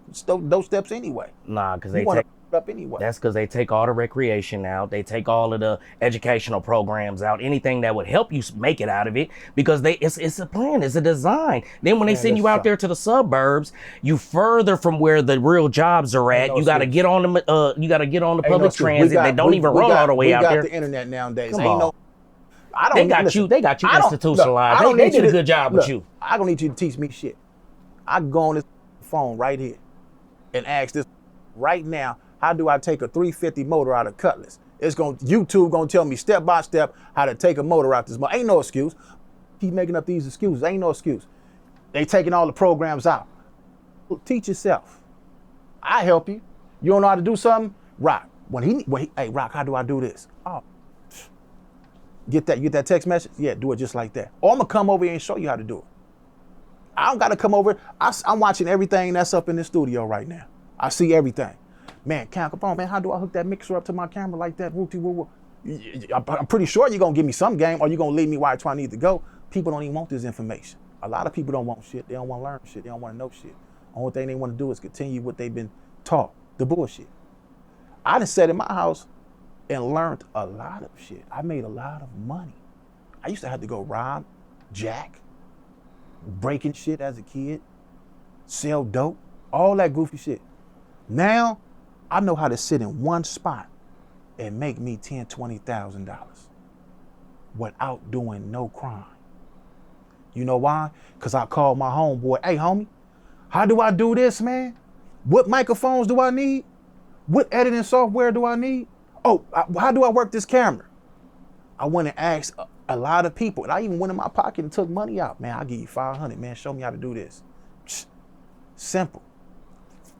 dope steps anyway. Nah, because they take up anyway. That's because they take all the recreation out. They take all of the educational programs out. Anything that would help you make it out of it, because it's a plan, it's a design. Then when they send you out there to the suburbs, you further from where the real jobs are at. You got to get on the public transit. They don't even run all the way out there. We got the internet nowadays. Come on. They got you institutionalized. They did a good job with you. I don't need you to teach me shit. I can go on this phone right here and ask this right now, how do I take a 350 motor out of Cutlass? YouTube gonna tell me step by step how to take a motor out this motor. Ain't no excuse. Keep making up these excuses. Ain't no excuse. They taking all the programs out. Teach yourself. I help you. You don't know how to do something? Rock. Hey Rock, how do I do this? Oh. Get that text message? Yeah, do it just like that. Or I'm gonna come over here and show you how to do it. I don't gotta come over. I'm watching everything that's up in the studio right now. I see everything. Man, Capone, man, how do I hook that mixer up to my camera like that? I'm pretty sure you're gonna give me some game, or you're gonna lead me where I need to go. People don't even want this information. A lot of people don't want shit. They don't want to learn shit. They don't want to know shit. Only thing they want to do is continue what they've been taught, the bullshit. I done sat in my house and learned a lot of shit. I made a lot of money. I used to have to go rob, jack, breaking shit as a kid, sell dope, all that goofy shit. Now, I know how to sit in one spot and make me $10,000, $20,000 without doing no crime. You know why? Because I called my homeboy, hey homie, how do I do this, man? What microphones do I need? What editing software do I need? Oh, how do I work this camera? I went and asked a lot of people, and I even went in my pocket and took money out. Man, I'll give you $500, man. Show me how to do this. Simple.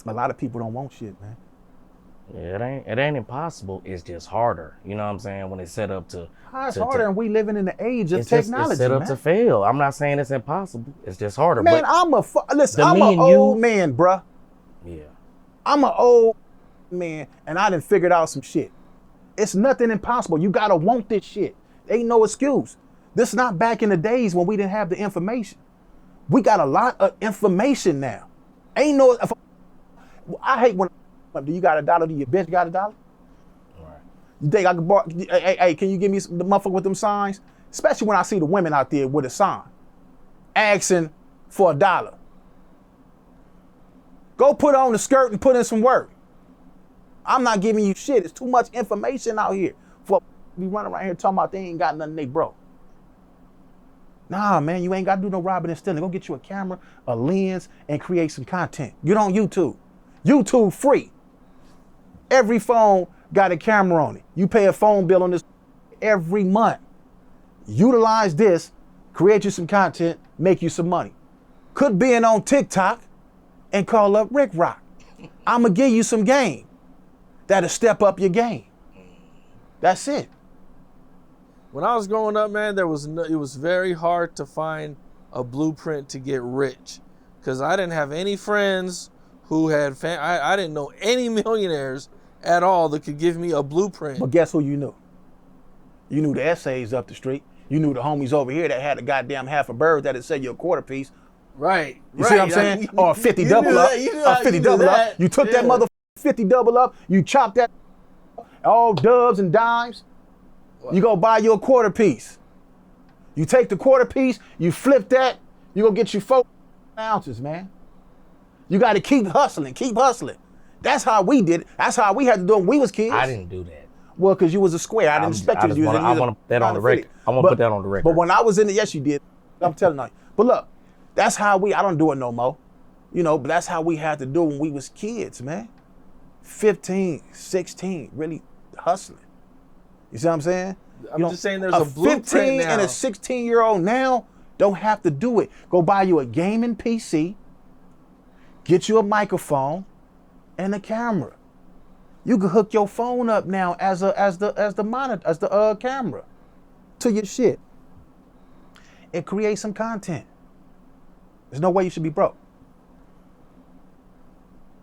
A lot of people don't want shit, man. Yeah, it ain't impossible. It's just harder. You know what I'm saying? When it's set up to. It's harder, and we living in the age of technology. It's set up to fail. I'm not saying it's impossible. It's just harder. Man, but listen, I'm an old man, bruh. Yeah. I'm an old man, and I done figured out some shit. It's nothing impossible. You gotta want this shit. Ain't no excuse. This is not back in the days when we didn't have the information. We got a lot of information now. Ain't no. I hate when. Do you got $1? Do your bitch got $1? Right. You think I could borrow? Hey, can you give me the motherfucker with them signs? Especially when I see the women out there with a sign, asking for $1. Go put on the skirt and put in some work. I'm not giving you shit. It's too much information out here for be running around here talking about they ain't got nothing they broke. Nah, man, you ain't got to do no robbing and stealing. Go get you a camera, a lens, and create some content. Get on YouTube. YouTube free. Every phone got a camera on it. You pay a phone bill on this every month. Utilize this, create you some content, make you some money. Could being on TikTok and call up Ricc. I'ma give you some game that'll step up your game. That's it. When I was growing up, man, it was very hard to find a blueprint to get rich, because I didn't have any friends who had I didn't know any millionaires at all that could give me a blueprint. But guess who you knew? You knew the essays up the street. You knew the homies over here that had a goddamn half a bird that'd sell you a quarter piece. Right. You see what I'm saying? Or a 50 double up. A 50 double up. You took that mother 50 double up. You chopped that all dubs and dimes. You go buy you a quarter piece. You take the quarter piece, you flip that, you go get you 4 ounces, man. You got to keep hustling, keep hustling. That's how we did it. That's how we had to do it when we was kids. I didn't do that. Well, because you was a square. I didn't expect you to use it. I want to put that on the record. I want to put that on the record. But when I was in it, yes, you did. I'm telling you. But look, that's how I don't do it no more. You know, but that's how we had to do it when we was kids, man. 15, 16, really hustling. You see what I'm saying? I'm just saying there's a blueprint 15 now. and a 16-year-old now don't have to do it. Go buy you a gaming PC, get you a microphone and a camera. You can hook your phone up now as the monitor, as the camera to your shit. And create some content. There's no way you should be broke.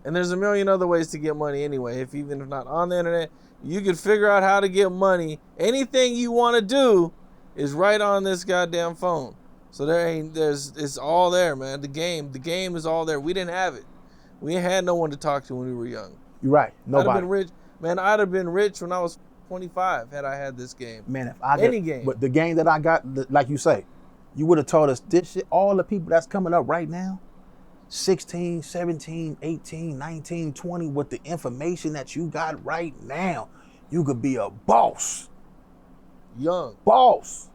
And there's a million other ways to get money anyway. Even if not on the internet, you can figure out how to get money. Anything you want to do is right on this goddamn phone. So it's all there, man. The game is all there. We didn't have it. We had no one to talk to when we were young. You're right. Nobody. I'd have been rich. Man, I'd have been rich when I was 25 had I had this game. Man, if I Any game. But the game that I got, like you say, you would have told us this shit, all the people that's coming up right now, 16, 17, 18, 19, 20, with the information that you got right now, you could be a boss. Young. Boss.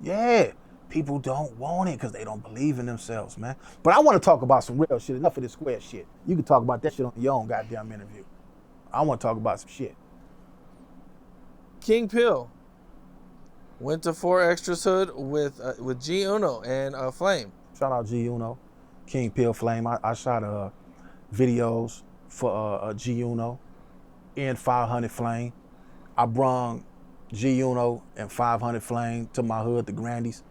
Yeah. People don't want it because they don't believe in themselves, man. But I want to talk about some real shit. Enough of this square shit. You can talk about that shit on your own goddamn interview. I want to talk about some shit. King Pill went to 4 Extras Hood with G Uno and Flame. Shout out G Uno, King Pill Flame. I shot videos for G Uno and 500 Flame. I brung G Uno and 500 Flame to my hood, the Grandies.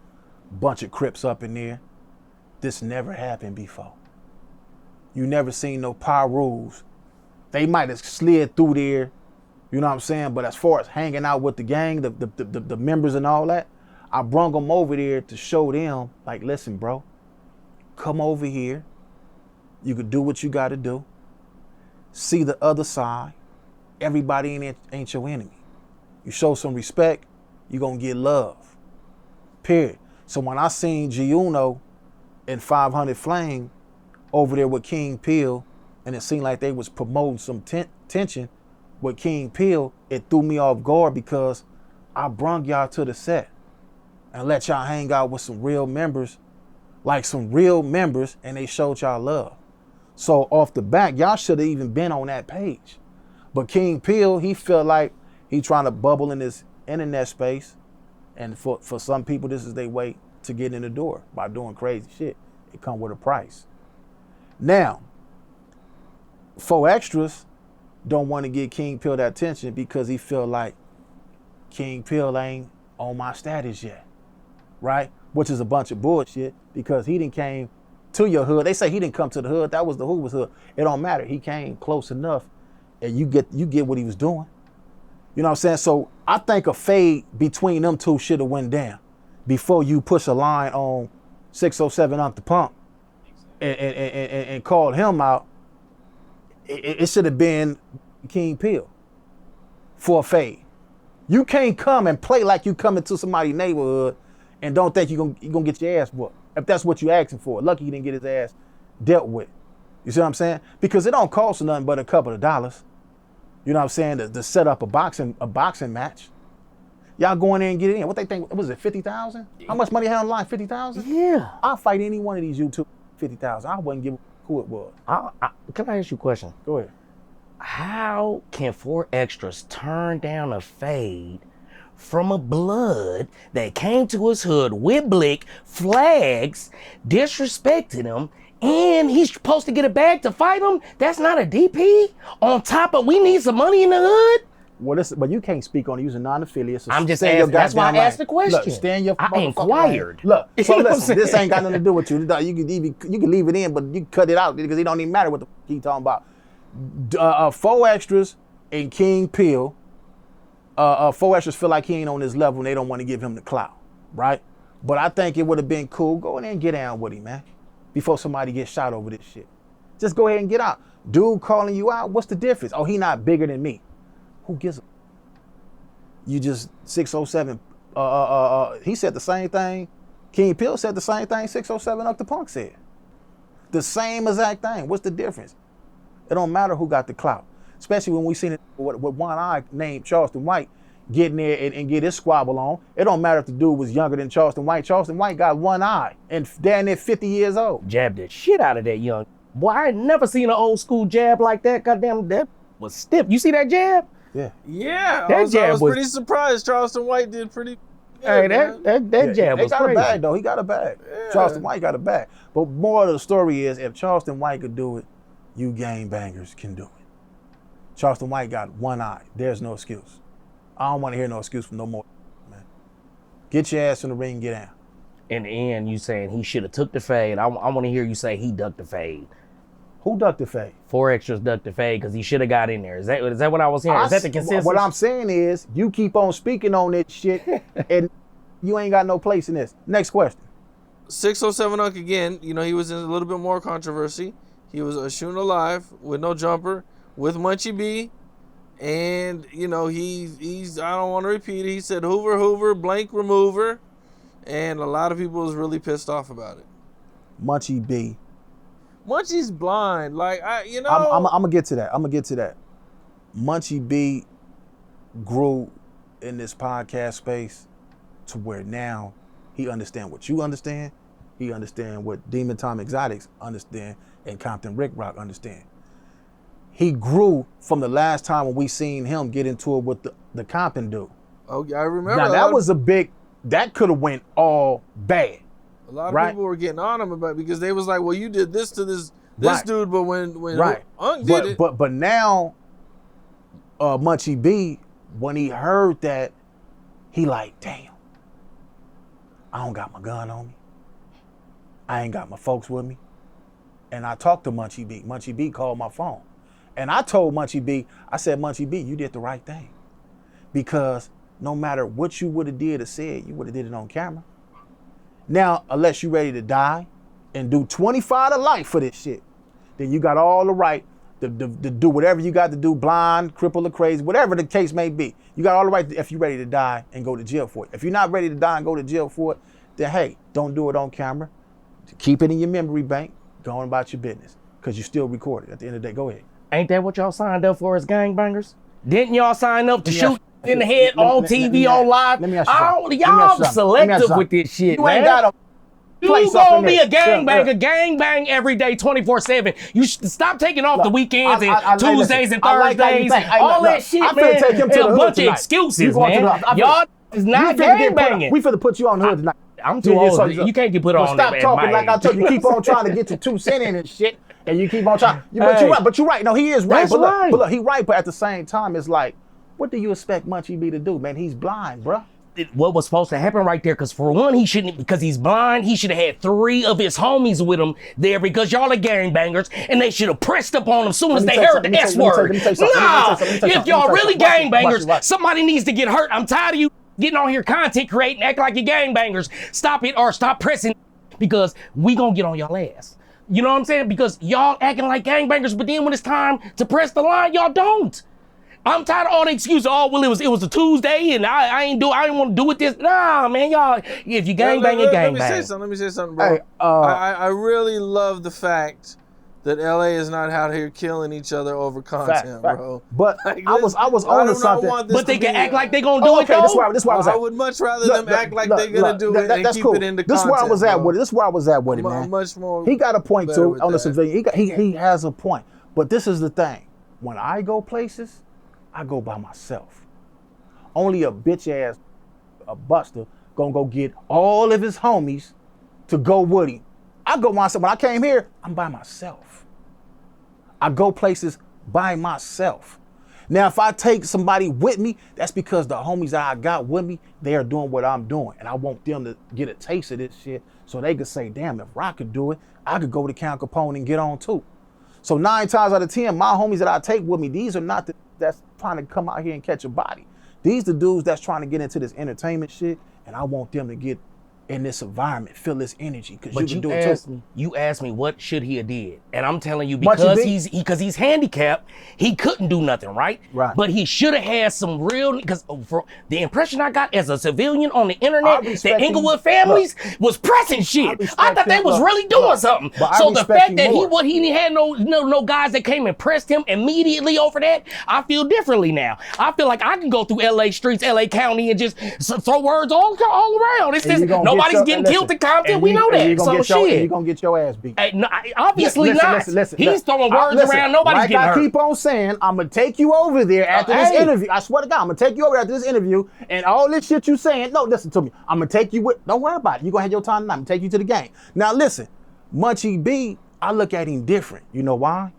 Bunch of Crips up in there. This never happened before. You never seen no power rules. They might have slid through there, you know what I'm saying? But as far as hanging out with the gang, the members and all that, I brung them over there to show them, like, listen, bro, come over here. You could do what you got to do. See the other side. Everybody ain't your enemy. You show some respect, you're going to get love. Period. So when I seen G Uno and 500 Flame over there with King Pill, and it seemed like they was promoting some tension with King Pill, it threw me off guard because I brung y'all to the set and let y'all hang out with some real members, like some real members, and they showed y'all love. So off the back, y'all should have even been on that page. But King Pill, he felt like he trying to bubble in this internet space. And for some people, this is their way to get in the door by doing crazy shit. It come with a price. Now, 4 Extras don't want to give King Pill that attention because he feel like King Pill ain't on my status yet, right? Which is a bunch of bullshit because he didn't came to your hood. They say he didn't come to the hood. That was the Hoover's hood. It don't matter. He came close enough, and you get what he was doing. You know what I'm saying? So I think a fade between them two should have went down before you push a line on 607 Unc the Punk and called him out. It should have been King Peel for a fade. You can't come and play like you come into somebody's neighborhood and don't think you're gonna get your ass whooped. If that's what you're asking for. Lucky he didn't get his ass dealt with. You see what I'm saying? Because it don't cost nothing but a couple of dollars. You know what I'm saying? To set up a boxing match. Y'all go in there and get it in. What they think? Was it 50,000? How much money had on the line? 50,000? Yeah. I'll fight any one of these YouTube 50,000. I wouldn't give a who it was. Can I ask you a question? Go ahead. How can 4 extras turn down a fade from a blood that came to his hood with blick, flags, disrespected him, and he's supposed to get a bag to fight him? That's not a DP? On top of we need some money in the hood? Well, but you can't speak on it using non-affiliates. So I'm just asking. That's why I asked the question. Look, stay in your I inquired. Lane. Look, so You know listen, this ain't got nothing to do with you. You can leave it in, but you can cut it out because it don't even matter what the he talking about. 4 extras and King Peel. 4 extras feel like he ain't on his level and they don't want to give him the clout, right? But I think it would have been cool. Go in there and get down with him, man, before somebody gets shot over this shit. Just go ahead and get out. Dude calling you out, what's the difference? Oh, he not bigger than me. Who gives a? You just 607. He said the same thing. King Peel said the same thing 607 Up the Punk said. The same exact thing. What's the difference? It don't matter who got the clout. Especially when we seen it with one eye named Charleston White getting there and get his squabble on. It don't matter if the dude was younger than Charleston White. Charleston White got one eye and damn near 50 years old. Jabbed the shit out of that young. Boy, I ain't never seen an old school jab like that. Goddamn, that was stiff. You see that jab? Yeah. I was pretty surprised. Charleston White did pretty good. Hey, that jab was got crazy. a bag though. He got a bag. Yeah. Charleston White got a bag. But more of the story is if Charleston White could do it, you gangbangers can do it. Charleston White got one eye. There's no excuse. I don't want to hear no excuse from no more, man. Get your ass in the ring and get down. In the end, you saying he should have took the fade. I want to hear you say he ducked the fade. Who ducked the fade? 4 extras ducked the fade because he should have got in there. Is that what I was hearing? Is that the consensus? What I'm saying is you keep on speaking on this shit and you ain't got no place in this. Next question. 607 Unc again, he was in a little bit more controversy. He was shooting alive with no jumper with Munchie B. And, he's I don't want to repeat it. He said Hoover, blank remover. And a lot of people was really pissed off about it. Munchie B. Munchie's blind. Like, I'm gonna get to that. Munchie B grew in this podcast space to where now he understand what you understand. He understand what Demon Time Exotics understand and Compton Ricc understand. He grew from the last time when we seen him get into it with the Compton dude. Oh, I remember. Now that was that could have went all bad. A lot of people were getting on him about because they was like, well, you did this to this dude, but when Unc did it. But now, Munchie B, when he heard that, he like, damn, I don't got my gun on me. I ain't got my folks with me. And I talked to Munchie B. Munchie B called my phone. And I told Munchie B, I said, Munchie B, you did the right thing. Because no matter what you would have did or said, you would have did it on camera. Now, unless you ready to die and do 25 to life for this shit, then you got all the right to do whatever you got to do, blind, crippled, or crazy, whatever the case may be. You got all the right if you're ready to die and go to jail for it. If you're not ready to die and go to jail for it, then hey, don't do it on camera. Keep it in your memory bank, go on about your business, because you still recorded. At the end of the day, go ahead. Ain't that what y'all signed up for as gangbangers? Didn't y'all sign up to shoot in the head on TV, on live? Let me ask you something. Y'all selective with this shit, you man. Ain't got you gonna be a gangbanger, gangbang every day, 24/7. You should stop taking off the weekends and Tuesdays and Thursdays. All that shit, man. Take him to a bunch of excuses, man. Y'all is not gangbanging. We finna put you on the hood tonight. I'm too old. You can't get put on. Stop talking like I told you. Keep on trying to get your 2 cents in and shit, and you keep on trying. But you're right. No, he is right. But look, he right. But at the same time, it's like, what do you expect Munchie B to do, man? He's blind, bruh. what was supposed to happen right there, because for one, he shouldn't, because he's blind, he should have had 3 of his homies with him there, because y'all are gangbangers, and they should have pressed up on him as soon as they heard the S word. Nah, if y'all really gangbangers, somebody needs to get hurt. I'm tired of you getting on here content creating, act like you're gangbangers. Stop it, or stop pressing, because we gonna get on y'all ass. You know what I'm saying? Because y'all acting like gangbangers, but then when it's time to press the line, y'all don't. I'm tired of all the excuses. Oh, well, it was a Tuesday, and I ain't want to do it this. Nah, man, y'all. If you gangbang, you gangbang. Let me say something, bro. Hey, I really love the fact that LA is not out here killing each other over content, bro. But like, I was on to something. But they can act like they gonna do it though. This where I was at. I would much rather them act like they're gonna do it and keep it in the content. This is where I was at with it. This is where I was at with it, man. Much more. He got a point too on the civilian. He has a point. But this is the thing. When I go places, I go by myself. Only a bitch ass, a buster, gonna go get all of his homies to go with him. I go myself. When I came here, I'm by myself. I go places by myself. Now, if I take somebody with me, that's because the homies that I got with me, they are doing what I'm doing. And I want them to get a taste of this shit so they could say, damn, if Rock could do it, I could go to Capone and get on too. So 9 times out of 10, my homies that I take with me, these are not that's trying to come out here and catch a body. These the dudes that's trying to get into this entertainment shit, and I want them to get in this environment, feel this energy, because you can do it too. You asked me what should he have did, and I'm telling you, because he's handicapped, he couldn't do nothing, right? Right. But he should have had some real, because for the impression I got as a civilian on the internet, the Inglewood families was pressing shit. I thought they was really doing something. So the fact that he had no guys that came and pressed him immediately over that, I feel differently now. I feel like I can go through LA streets, LA County, and just throw words all around. It's just nobody's getting killed in Compton. We know that. So shit. You're going to get your ass beat. Hey, no, obviously not. He's throwing words around. Nobody's getting hurt. I keep on saying, I'm going to take you over there after this interview. I swear to God, I'm going to take you over after this interview. And all this shit you saying, no, listen to me. I'm going to take you with, don't worry about it. You're going to have your time tonight. I'm going to take you to the game. Now listen, Munchie B, I look at him different. You know why?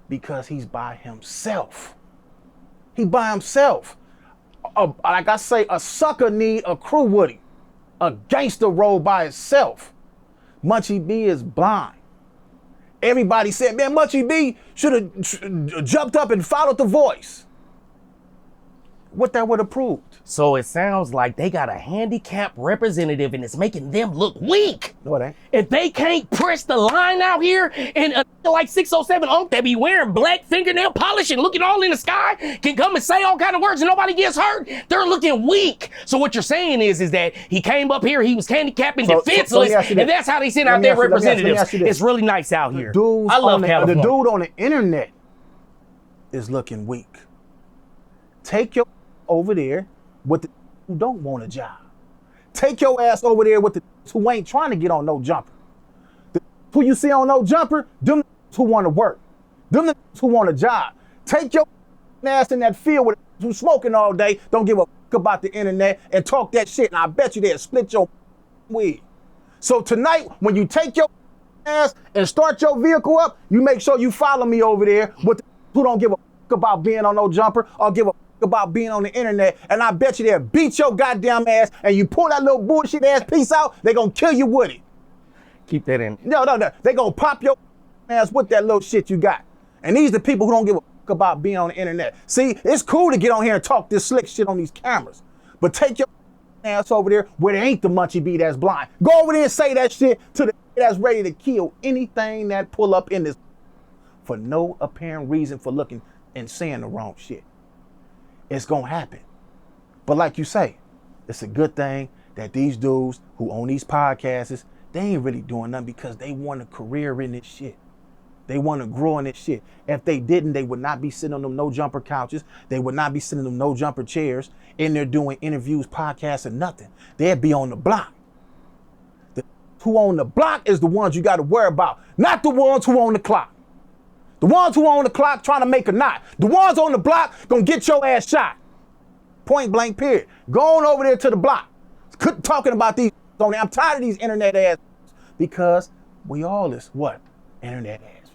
Because he's by himself. He by himself. Like I say, a sucker need a crew with him. A gangster roll by itself. Munchie B is blind. Everybody said, man, Munchie B should have jumped up and followed the voice. What that would have proved. So it sounds like they got a handicapped representative and it's making them look weak. No, it ain't. If they can't press the line out here and like 607 Unk that be wearing black fingernail polish and looking all in the sky can come and say all kind of words and nobody gets hurt, they're looking weak. So what you're saying is that he came up here, he was handicapped and defenseless, and that's how they send out their representatives. It's really nice out here. I love California. The dude on the internet is looking weak. Take your over there with the who don't want a job. Take your ass over there with the who ain't trying to get on no jumper. The who you see on no jumper, them who want to work. Them who want a job. Take your ass in that field with who's smoking all day, don't give a fuck about the internet and talk that shit, and I bet you they'll split your wig. So tonight, when you take your ass and start your vehicle up, you make sure you follow me over there with the who don't give a fuck about being on no jumper or give a about being on the internet, and I bet you they'll beat your goddamn ass, and you pull that little bullshit ass piece out, they gonna kill you with it. Keep that in. No. They gonna pop your ass with that little shit you got. And these the people who don't give a fuck about being on the internet. See, it's cool to get on here and talk this slick shit on these cameras, but take your ass over there where there ain't the Munchie B that's blind. Go over there and say that shit to the that's ready to kill anything that pull up in this for no apparent reason for looking and saying the wrong shit. It's gonna happen. But like you say, it's a good thing that these dudes who own these podcasts, they ain't really doing nothing because they want a career in this shit. They want to grow in this shit. If they didn't, they would not be sitting on them no jumper couches. They would not be sitting on them no jumper chairs in there doing interviews, podcasts, and nothing. They'd be on the block. The who own the block is the ones you got to worry about, not the ones who own the clock. The ones who on the clock trying to make a knot. The ones on the block gonna get your ass shot. Point blank, period. Go on over there to the block. Quit talking about these on there. I'm tired of these internet ass because we all is what? Internet ass.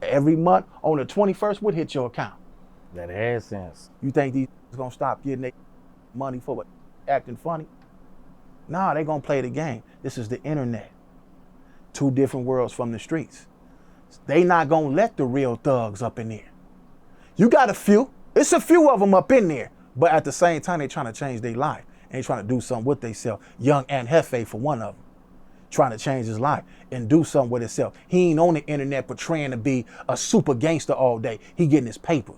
Every month on the 21st would hit your account. That has sense. You think these gonna stop getting their money for what? acting funny. Nah, they gonna play the game. This is the internet. Two different worlds from the streets. They not gonna let the real thugs up in there. You got a few. It's a few of them up in there. But at the same time, they trying to change their life. And they trying to do something with themselves. Young and Hefe for one of them. Trying to change his life and do something with himself. He ain't on the internet portraying to be a super gangster all day. He getting his paper.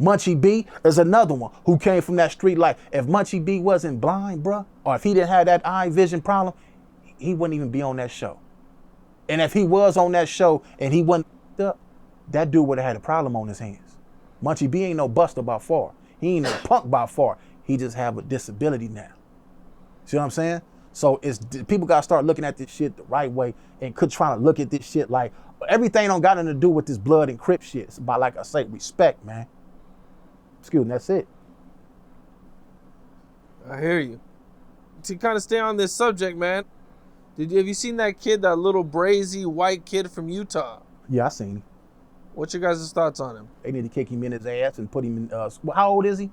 Munchie B is another one who came from that street life. If Munchie B wasn't blind, bruh, or if he didn't have that eye vision problem, he wouldn't even be on that show. And if he was on that show and he wasn't up, that dude would have had a problem on his hands. Munchie B ain't no buster by far. He ain't no punk by far. He just have a disability now. See what I'm saying? So people gotta start looking at this shit the right way and could try to look at this shit like everything don't got nothing to do with this blood and Crip shit. It's about, like I say, respect, man. Excuse me, that's it. I hear you. To kind of stay on this subject, man, have you seen that kid, that little brazy white kid from Utah? Yeah, I seen him. What's your guys' thoughts on him? They need to kick him in his ass and put him in, how old is he?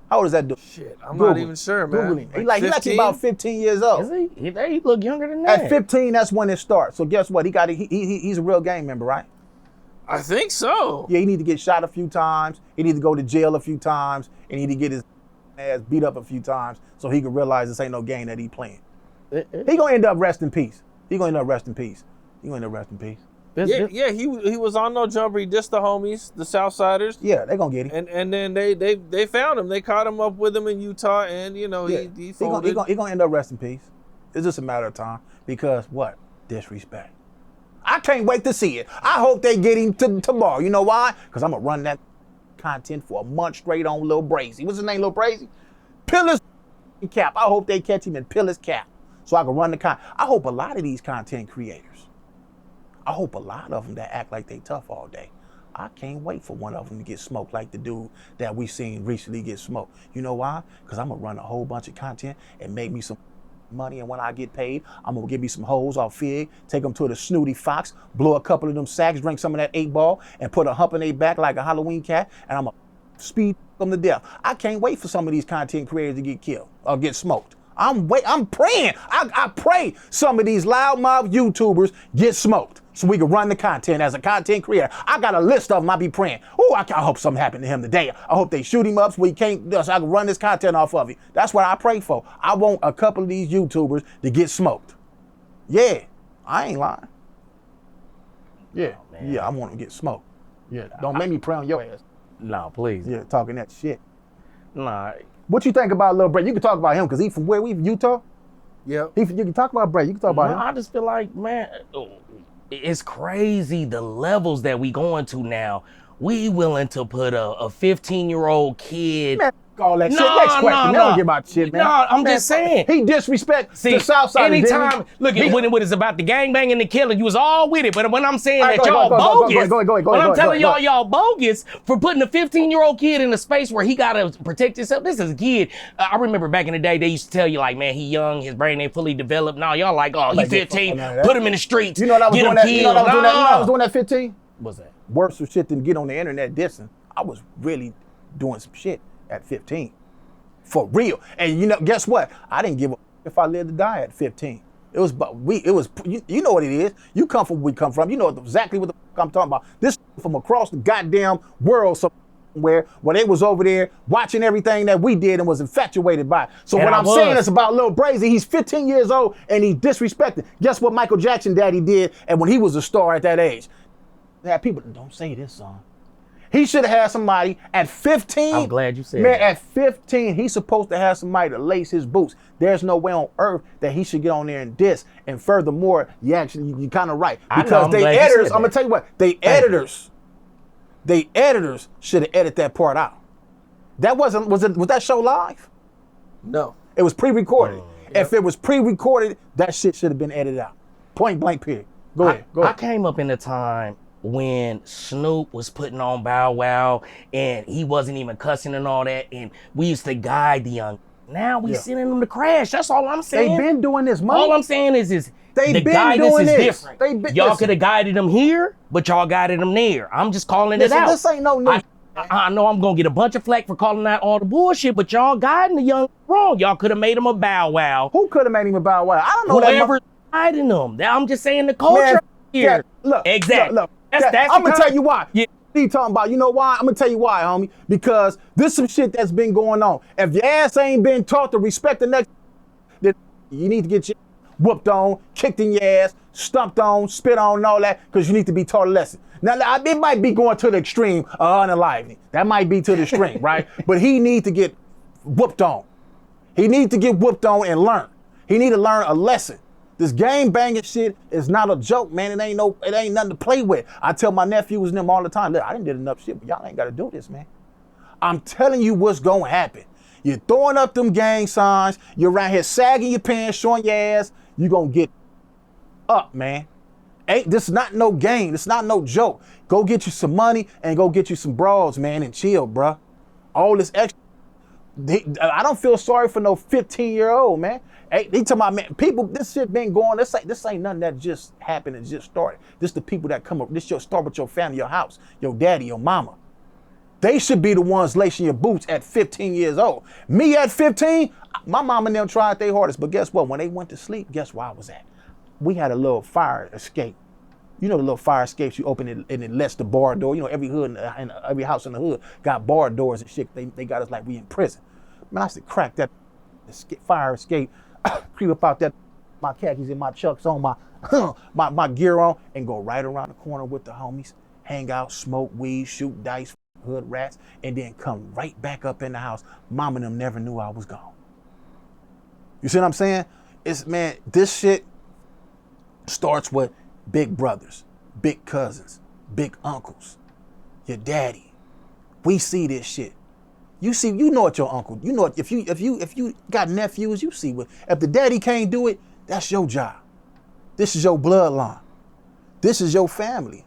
How old is that dude? Shit, I'm not even sure, man. Google him. He like about 15 years old. Is he? He look younger than that. At 15, that's when it starts. So guess what? He's a real gang member, right? I think so. Yeah, he need to get shot a few times. He need to go to jail a few times. And he need to get his ass beat up a few times so he can realize this ain't no game that he playing. He gonna end up rest in peace. He gonna end up rest in peace. Yeah, he was on No Jumper. He dissed the homies, the Southsiders. Yeah, they gonna get him. And then they found him. They caught him up with him in Utah, and you know he folded. He gonna end up rest in peace. It's just a matter of time because what? Disrespect. I can't wait to see it. I hope they get him tomorrow. You know why? Because I'm gonna run that content for a month straight on Lil Brazy. What's his name, Lil Brazy? Pill his cap. I hope they catch him and pill his cap so I can run the content. I hope a lot of these content creators, I hope a lot of them that act like they tough all day, I can't wait for one of them to get smoked like the dude that we seen recently get smoked. You know why? Because I'm gonna run a whole bunch of content and make me some money, and when I get paid, I'm gonna give me some hoes off Fig, take them to the Snooty Fox, blow a couple of them sacks, drink some of that 8-ball, and put a hump in their back like a Halloween cat, and I'm gonna speed them to death. I can't wait for some of these content creators to get killed or get smoked. I'm praying. I pray some of these loudmouth YouTubers get smoked so we can run the content as a content creator. I got a list of them. I be praying. Oh, I hope something happened to him today. I hope they shoot him up so so I can run this content off of him. That's what I pray for. I want a couple of these YouTubers to get smoked. Yeah, I ain't lying. Yeah, I want them to get smoked. Yeah, don't make me pray on your ass. No, please. Yeah, talking that shit. Nah. What you think about Lil Bray? You can talk about him because he from where we from, Utah? Yeah. You can talk about Bray. You can talk about him. I just feel like, man, it's crazy the levels that we going to now. We willing to put a 15-year-old kid. Man, all that shit. Next question. Don't give about shit, man. No, I'm just saying. He disrespect the Southside. Anytime, look, when it was about the gangbanging and the killing, you was all with it. But when I'm saying that y'all bogus, when I'm telling y'all bogus for putting a 15-year-old kid in a space where he got to protect himself. This is a kid. I remember back in the day, they used to tell you like, man, he young, his brain ain't fully developed. No, y'all like, oh, he 15, put him in the streets, you know what I was get doing him that, killed. You know what I was doing at 15? What's that? Worse for shit than get on the internet dissing. I was really doing some shit at 15. For real. And you know, guess what? I didn't give a if I lived to die at 15. It was you know what it is. You come from where we come from. You know exactly what the fuck I'm talking about. This from across the goddamn world somewhere where they was over there watching everything that we did and was infatuated by it. So And what I I'm was. saying is about Lil Brazy. He's 15 years old and he's disrespected. Guess what Michael Jackson daddy did and when he was a star at that age? They had people, don't say this, son. He should have had somebody at 15. I'm glad you said man, that. at 15, he's supposed to have somebody to lace his boots. There's no way on earth that he should get on there and diss. And furthermore, you're kind of right. Because they editors, I'm going to tell you what, they editors should have edited that part out. That was that show live? No. It was pre-recorded. If it was pre-recorded, that shit should have been edited out. Point blank period. Go ahead. I came up in a time when Snoop was putting on Bow Wow and he wasn't even cussing and all that, and we used to guide the young. Now we sending them to crash. That's all I'm saying. They've been doing this, man. All I'm saying is They've the been guidance doing is this. different. Y'all could have guided them here, but y'all guided them there. I'm just calling it out. This ain't no new. I know I'm gonna get a bunch of flack for calling out all the bullshit, but y'all guiding the young wrong. Y'all could have made him a bow wow. Who could have made him a bow wow? I don't know Whoever's guiding them. I'm just saying the culture here. Look, exactly. Look, that's I'm gonna tell you why. Yeah. What are you talking about? You know why? I'm gonna tell you why, homie. Because this some shit that's been going on. If your ass ain't been taught to respect the next, then you need to get your whooped on, kicked in your ass, stumped on, spit on, and all that, because you need to be taught a lesson. Now, it might be going to the extreme of unenlivening. That might be to the extreme, right? But he need to get whooped on. He need to get whooped on and learn. He need to learn a lesson. This game banging shit is not a joke, man. It ain't nothing to play with. I tell my nephews and them all the time, look, I didn't did enough shit, but y'all ain't got to do this, man. I'm telling you what's gonna happen. You're throwing up them gang signs. You're around here sagging your pants, showing your ass. You gonna get up, man. This is not no game. This is not no joke. Go get you some money and go get you some broads, man, and chill, bruh. All this extra. I don't feel sorry for no 15-year-old, man. Hey, they talking about, man, people, this shit been going, this ain't nothing that just happened and just started. This the people that come up, this start with your family, your house, your daddy, your mama. They should be the ones lacing your boots at 15 years old. Me at 15, my mama and them tried their hardest, but guess what? When they went to sleep, guess where I was at? We had a little fire escape. You know the little fire escapes you open it and it lets the bar door. You know, every hood and every house in the hood got bar doors and shit. They got us like we in prison. Man, I said, crack that fire escape, creep up out that, my khakis and my chucks on, my gear on, and go right around the corner with the homies, hang out, smoke weed, shoot dice, hood rats, and then come right back up in the house. Mom and them never knew I was gone. You see what I'm saying? Man, this shit starts with big brothers, big cousins, big uncles, your daddy. We see this shit. You see, you know what your uncle, you know, if you got nephews, you see what, if the daddy can't do it, that's your job. This is your bloodline. This is your family.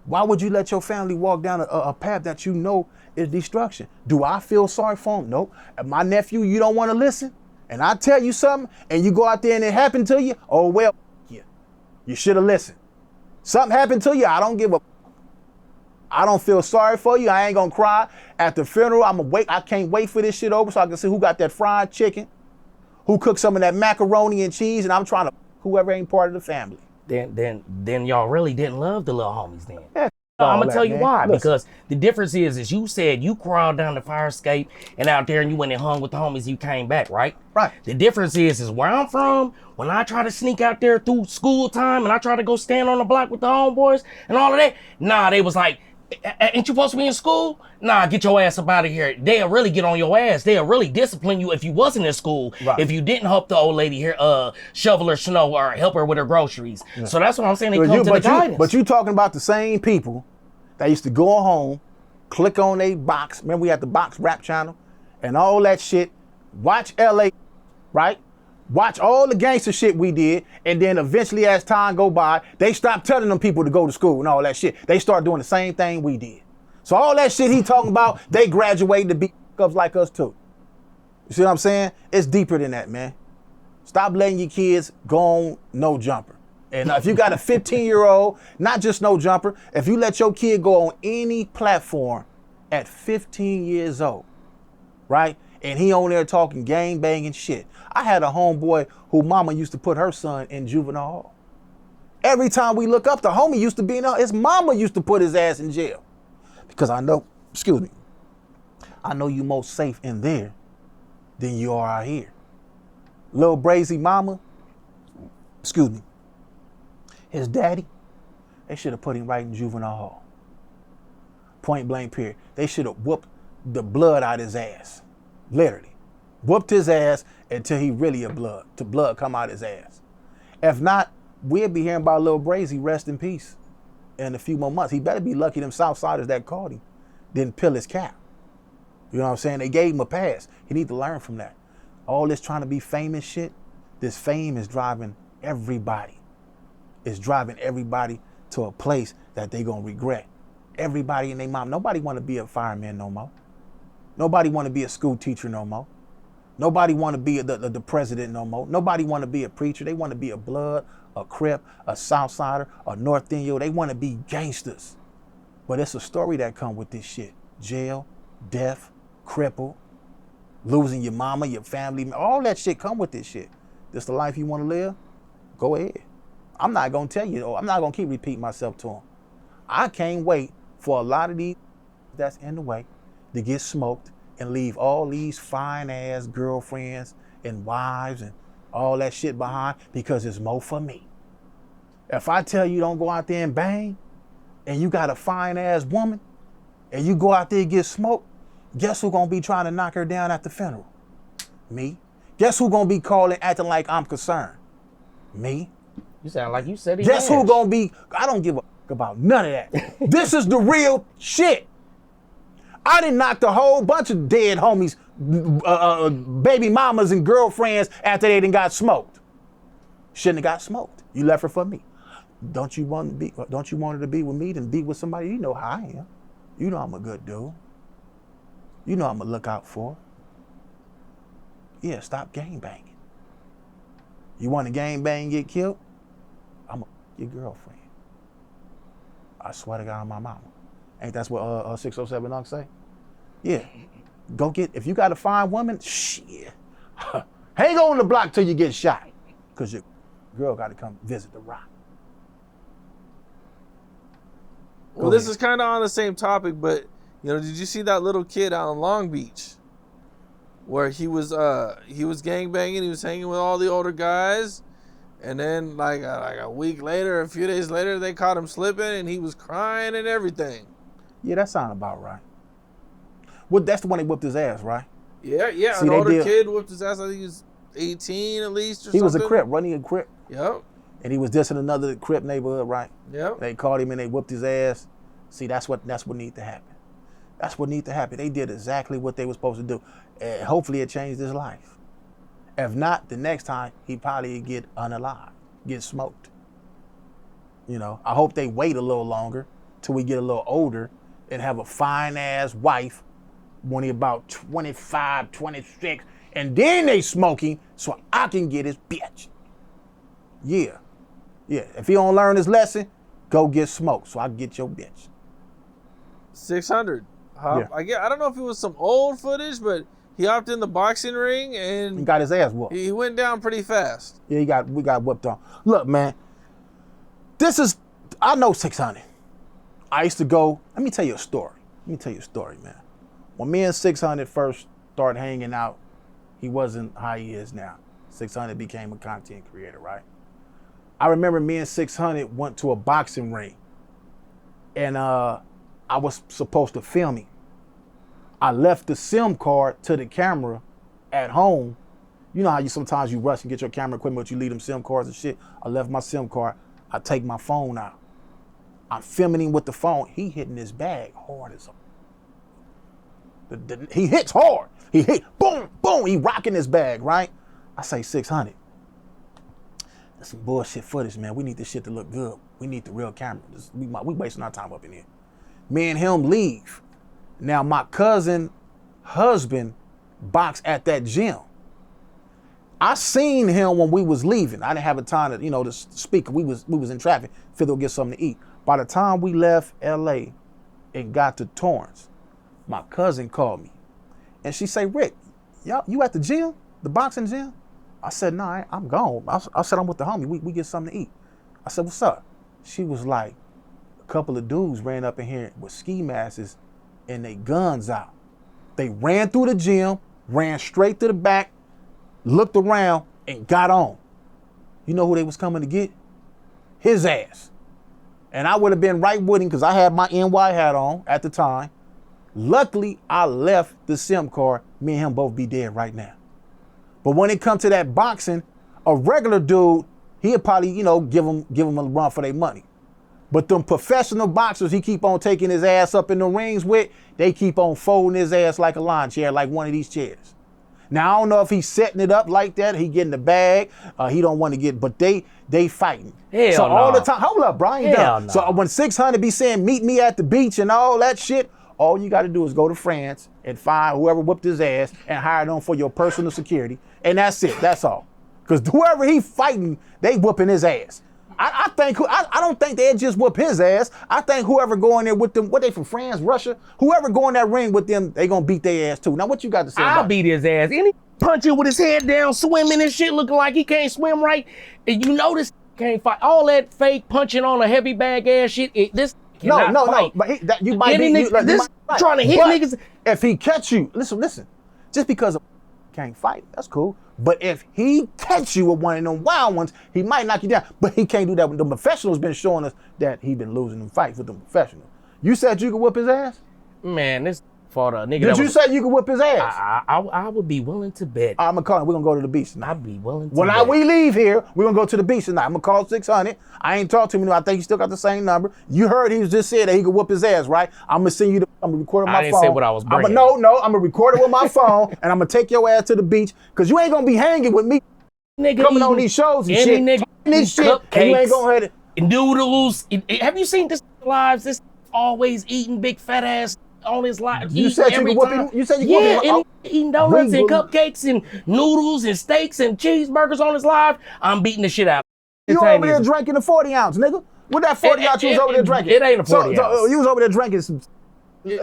Why would you let your family walk down a path that you know is destruction? Do I feel sorry for him? Nope. If my nephew, you don't want to listen, and I tell you something, and you go out there and it happened to you, oh well, yeah, you should have listened. Something happened to you, I don't give a, I don't feel sorry for you. I ain't gonna cry at the funeral. I can't wait for this shit over so I can see who got that fried chicken, who cooked some of that macaroni and cheese, and I'm trying to, whoever ain't part of the family. Then y'all really didn't love the little homies then. Yeah, I'm gonna tell you why. Listen. Because the difference is you said you crawled down the fire escape and out there and you went and hung with the homies, you came back, right? Right. The difference is where I'm from, when I try to sneak out there through school time and I try to go stand on the block with the homeboys and all of that, nah, they was like, ain't you supposed to be in school? Nah, get your ass up out of here. They'll really get on your ass. They'll really discipline you if you wasn't in school. Right. If you didn't help the old lady here, shovel her snow or help her with her groceries. Yeah. So that's what I'm saying. They come to the guidance. But you talking about the same people that used to go home, click on a box. Remember we had the box rap channel and all that shit. Watch LA, right? Watch all the gangster shit we did, and then eventually as time go by, they stopped telling them people to go to school and all that shit. They start doing the same thing we did. So all that shit he talking about, they graduated to be ups like us too. You see what I'm saying? It's deeper than that, man. Stop letting your kids go on no jumper. And if you got a 15-year-old, not just no jumper, if you let your kid go on any platform at 15 years old, right? And he on there talking gang banging shit. I had a homeboy who mama used to put her son in juvenile hall. Every time we look up, the homie used to be in, his mama used to put his ass in jail. Because I know, excuse me, I know you most safe in there than you are out here. Lil Brazy mama, excuse me, his daddy, they should have put him right in juvenile hall. Point blank period. They should have whooped the blood out his ass. Literally. Whooped his ass until he really blood come out his ass. If not, we'll be hearing about Lil Brazy, rest in peace, in a few more months. He better be lucky them Southsiders that caught him didn't peel his cap. You know what I'm saying? They gave him a pass. He need to learn from that. All this trying to be famous shit, this fame is driving everybody. It's driving everybody to a place that they gonna regret. Everybody and their mom. Nobody want to be a fireman no more. Nobody want to be a school teacher no more. Nobody want to be the president no more. Nobody want to be a preacher. They want to be a blood, a Crip, a Southsider, a North Indian. They want to be gangsters. But it's a story that come with this shit. jail, death, crippled, losing your mama, your family, all that shit come with this shit. This the life you want to live? Go ahead. I'm not going to tell you, or I'm not going to keep repeating myself to them. I can't wait for a lot of these that's in the way to get smoked and leave all these fine ass girlfriends and wives and all that shit behind because it's more for me. If I tell you don't go out there and bang and you got a fine ass woman and you go out there and get smoked, guess who gonna be trying to knock her down at the funeral? Me. Guess who gonna be calling acting like I'm concerned? Me. You sound like you said he Guess who gonna be, I don't give a about none of that. This is the real shit. I done knocked a whole bunch of dead homies, baby mamas and girlfriends after they done got smoked. Shouldn't have got smoked. You left her for me. Don't you want her to be with me? Then be with somebody. You know how I am. You know I'm a good dude. You know I'm a look out for. Yeah, stop gang banging. You want to gang bang and get killed? I'm your girlfriend. I swear to God on my mama. Ain't that's what 607 Unc say? Yeah. Go get, if you got a fine woman, shit. Hang on the block till you get shot. Because your girl got to come visit the rock. Well, this is kind of on the same topic, but, you know, did you see that little kid out in Long Beach? Where he was gangbanging, he was hanging with all the older guys. And then, like a week later, a few days later, they caught him slipping, and he was crying and everything. Yeah, that sounds about right. Well, that's the one that whipped his ass, right? Yeah. See, an older kid whipped his ass. I think he was 18 at least, or something. He was a Crip, wasn't he a Crip? Yep. And he was dissing another Crip neighborhood, right? Yep. They caught him and they whipped his ass. See, that's what needs to happen. That's what needs to happen. They did exactly what they were supposed to do. And hopefully it changed his life. If not, the next time, he probably get unalived, get smoked. You know, I hope they wait a little longer till we get a little older and have a fine-ass wife when he about 25, 26, and then they smoking so I can get his bitch. Yeah. If he don't learn his lesson, go get smoked so I can get your bitch. 600. Yeah. I don't know if it was some old footage, but he hopped in the boxing ring and He got his ass whooped. he went down pretty fast. Yeah, we got whooped on. Look, man, I know 600. I used to go, let me tell you a story, man. When me and 600 first started hanging out, he wasn't how he is now. 600 became a content creator, right? I remember me and 600 went to a boxing ring, and I was supposed to film him. I left the SIM card to the camera at home. You know how sometimes you rush and get your camera equipment, but you leave them SIM cards and shit. I left my SIM card. I take my phone out. I'm filming him with the phone. He hitting his bag hard as a... He hits hard. He hit, boom, boom. He rocking his bag, right? I say 600. That's some bullshit footage, man. We need this shit to look good. We need the real camera. We wasting our time up in here. Me and him leave. Now my cousin husband boxed at that gym. I seen him when we was leaving. I didn't have a time to, to speak. We was in traffic, fit to get something to eat. By the time we left LA and got to Torrance, my cousin called me. And she say, Rick, you at the gym? The boxing gym? I said, nah, I'm gone. I said, I'm with the homie. We get something to eat. I said, what's up? She was like, a couple of dudes ran up in here with ski masks and they guns out. They ran through the gym, ran straight to the back, looked around, and got on. You know who they was coming to get? His ass. And I would have been right with him because I had my NY hat on at the time. Luckily, I left the SIM card. Me and him both be dead right now. But when it comes to that boxing, a regular dude, he'd probably, give him a run for their money. But them professional boxers he keep on taking his ass up in the rings with, they keep on folding his ass like a lawn chair, like one of these chairs. Now, I don't know if he's setting it up like that. He getting the bag. He don't want to get, but they fighting. Hell so no. all the time, hold up, Brian. Hell no. So when 600 be saying, meet me at the beach and all that shit, all you got to do is go to France and find whoever whooped his ass and hire them for your personal security. And that's it. That's all. Because whoever he fighting, they whooping his ass. I think I don't think they'd just whoop his ass. I think whoever go in there with them, what they from France, Russia, whoever go in that ring with them, they gonna beat their ass too. Now what you got to say I'll about beat his ass. Any punching with his head down, swimming and shit, looking like he can't swim right. And you know this can't fight. All that fake punching on a heavy bag ass shit. This cannot No. fight. But you might Any be nigga, you this might trying to hit but niggas. if he catch you, listen. Just because a can't fight, that's cool. But if he catch you with one of them wild ones, he might knock you down. But he can't do that. The professionals been showing us that he been losing them fights with the professionals. You said you could whip his ass? Man, this fought a nigga. Did you say you could whip his ass? I would be willing to bet. I'm gonna call him. We're gonna go to the beach tonight. I'd be willing to When bet. we leave here, we're gonna go to the beach tonight. I'm gonna call 600. I ain't talked to him. I think he still got the same number. You heard he just said that he could whoop his ass, right? I'm gonna send you. I'm gonna record it on my phone. I didn't say what I was bringing. No. I'm gonna record it with my phone, and I'm gonna take your ass to the beach because you ain't gonna be hanging with me Nigga coming on these shows and any shit. nigga This shit, and you ain't gonna have it. noodles. Have you seen this lives? This always eating big fat ass on his life. You said you could whoop him. You said you could whoop him. and he eating donuts and cupcakes and noodles and steaks and cheeseburgers on his live. I'm beating the shit out. You over there drinking a 40 ounce, nigga. With that 40 ounce, you was over there drinking. It ain't a 40 so ounce. you was over there drinking some.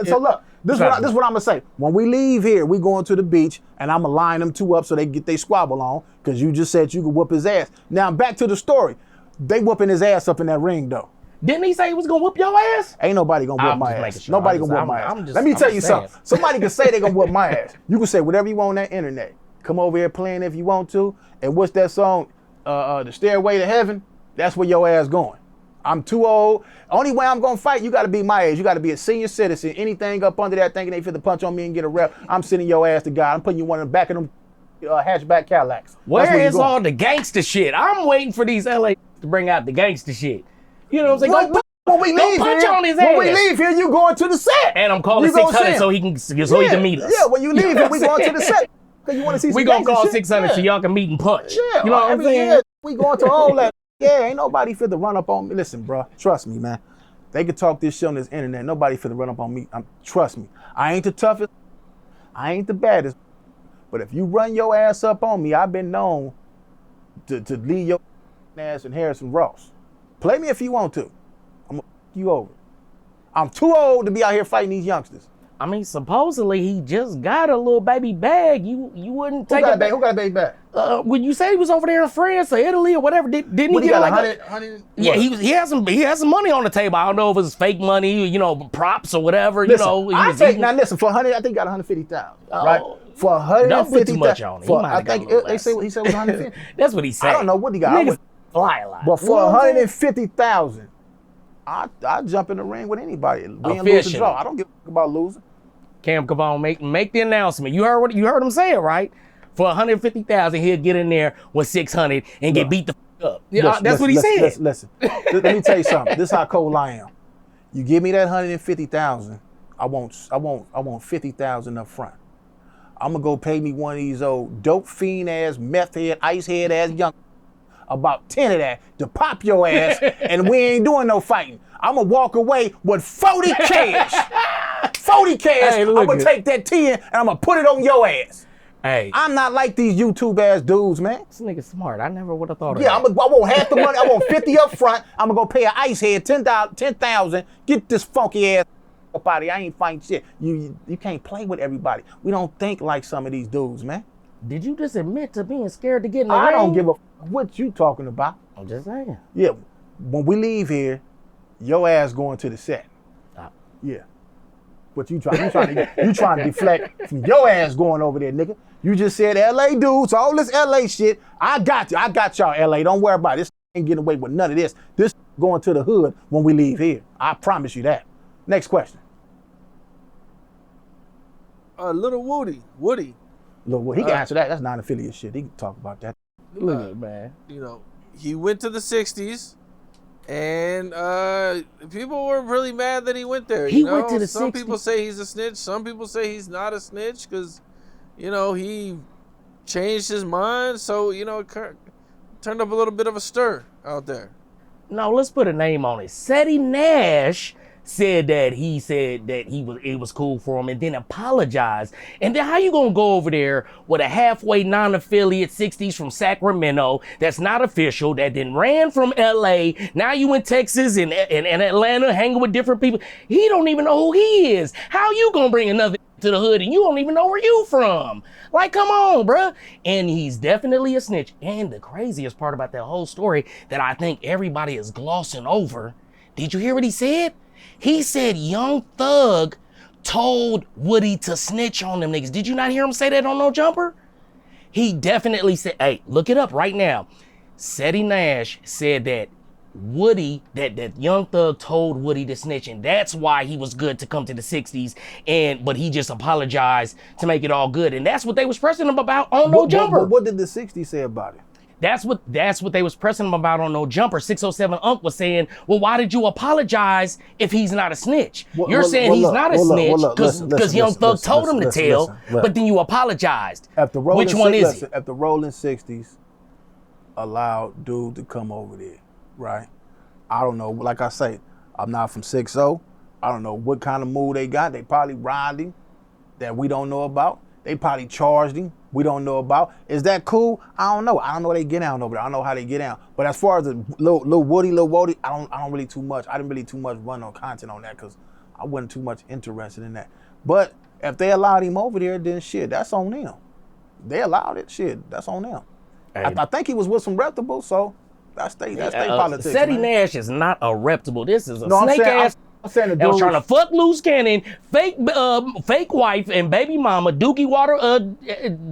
So look, this is what I'm gonna say. When we leave here, we going to the beach, and I'm gonna line them two up so they get their squabble on, because you just said you could whoop his ass. Now back to the story. They whooping his ass up in that ring though. Didn't he say he was gonna whoop your ass? Ain't nobody gonna whoop I'm my just ass. making sure. Nobody gonna whoop my ass. Let me tell you something. Somebody can say they gonna whoop my ass. You can say whatever you want on that internet. Come over here playing if you want to. And what's that song? The Stairway to Heaven. That's where your ass going. I'm too old. Only way I'm gonna fight, you gotta be my age. You gotta be a senior citizen. Anything up under that thinking they fit to punch on me and get a rep, I'm sending your ass to God. I'm putting you one in the back of them hatchback Cadillacs. Where is all the gangster shit? I'm waiting for these LA to bring out the gangster shit. You know what I'm saying? When we leave punch here, on his when ass. we leave here, you going to the set. And I'm calling You gonna 600 see so him. he can meet us. Yeah, when you leave here, we going to the set. Cause you want to see some We gonna gangster call shit. 600 so y'all can meet and punch. Yeah, You know what I'm saying? Yeah, we going to all that. Yeah, ain't nobody fit to run up on me. Listen, bro, trust me, man. They could talk this shit on this internet. Nobody fit to run up on me. Trust me. I ain't the toughest. I ain't the baddest. But if you run your ass up on me, I've been known to leave your ass in Harrison Ross. Play me if you want to. I'm gonna you over. I'm too old to be out here fighting these youngsters. I mean, supposedly he just got a little baby bag. You wouldn't take it back. Who got a baby back? When you say he was over there in France or Italy or whatever, didn't What, he he get got like 100? Yeah, he has some money on the table. I don't know if it's fake money, you know, props or whatever. Listen, you know, listen, for 100, I think he got 150,000. Right? For Don't put too 150,000. much on it. He might have got a little less. He said it was 150. That's what he said. I don't know what he got. Niggas fly a lot. But for 150,000, I jump in the ring with anybody. Win, lose, or draw. I don't give a fuck about losing. Cam Capone, make the announcement. You heard him say it, right? For 150,000, he'll get in there with 600 and get beat the fuck up. That's what he said. Listen. Let me tell you something. This is how cold I am. You give me that 150,000, I want 50,000 up front. I'm gonna go pay me one of these old dope fiend ass, meth head, ice head ass young, about 10 of that to pop your ass, and we ain't doing no fighting. I'm gonna walk away with 40 cash. 40 cash. Hey, I'm gonna take that 10 and I'm gonna put it on your ass. Hey, I'm not like these YouTube ass dudes, man. this nigga smart. I never would have thought of Yeah, that. I want half the money. I want 50 up front. I'm gonna go pay an ice head 10,000. Get this funky ass up out of here. I ain't fighting shit. You can't play with everybody. We don't think like some of these dudes, man. Did you just admit to being scared to get in the I ring? don't give a what you talking about. I'm just saying. Yeah, when we leave here, your ass going to the set. Yeah. What you trying to deflect from your ass going over there, nigga. You just said LA dudes, all this LA shit. I got you. I got y'all LA. Don't worry about it. This ain't getting away with none of this. This going to the hood when we leave here. I promise you that. Next question. Little Woody. Look, he can answer that. That's non-affiliate shit. He can talk about that. Look at it, man. You know, he went to the 60s, and people were really mad that he went there. He you know? went to the Some 60s. people say he's a snitch. Some people say he's not a snitch because, you know, he changed his mind. So, you know, it turned up a little bit of a stir out there. No, let's put a name on it. Seti Nash said that it was cool for him and then apologized. And then how you gonna go over there with a halfway non-affiliate 60s from Sacramento that's not official, that then ran from LA, now you in Texas and Atlanta hanging with different people. He don't even know who he is. How you gonna bring another to the hood and you don't even know where you from? Like, come on, bruh. And he's definitely a snitch. And the craziest part about that whole story that I think everybody is glossing over, did you hear what he said? He said Young Thug told Woody to snitch on them niggas. Did you not hear him say that on No Jumper? He definitely said, hey, look it up right now. Seti Nash said that that Young Thug told Woody to snitch, and that's why he was good to come to the 60s, but he just apologized to make it all good. And that's what they was pressing him about on No Jumper. But what did the 60s say about it? That's what they was pressing him about on No Jumper. 607 Unc was saying, well, why did you apologize if he's not a snitch? You're saying he's not a snitch because Young Thug told him to tell, but then you apologized. Which one is it? If the Rolling 60s allowed dude to come over there, right? I don't know. Like I say, I'm not from 6-0. I don't know what kind of move they got. They probably robbed him that we don't know about. They probably charged him we don't know about. Is that cool? I don't know. I don't know they get down over there. I don't know how they get down. But as far as the little Woody, I don't really too much. I didn't really too much run on content on that because I wasn't too much interested in that. But if they allowed him over there, then shit, that's on them. They allowed it, shit, that's on them. Hey. I think he was with some reputable, so that's they politics. Seti Nash is not a reputable. This is a snake ass. That was trying to fuck Luce Cannon, fake wife and baby mama, Dookie Water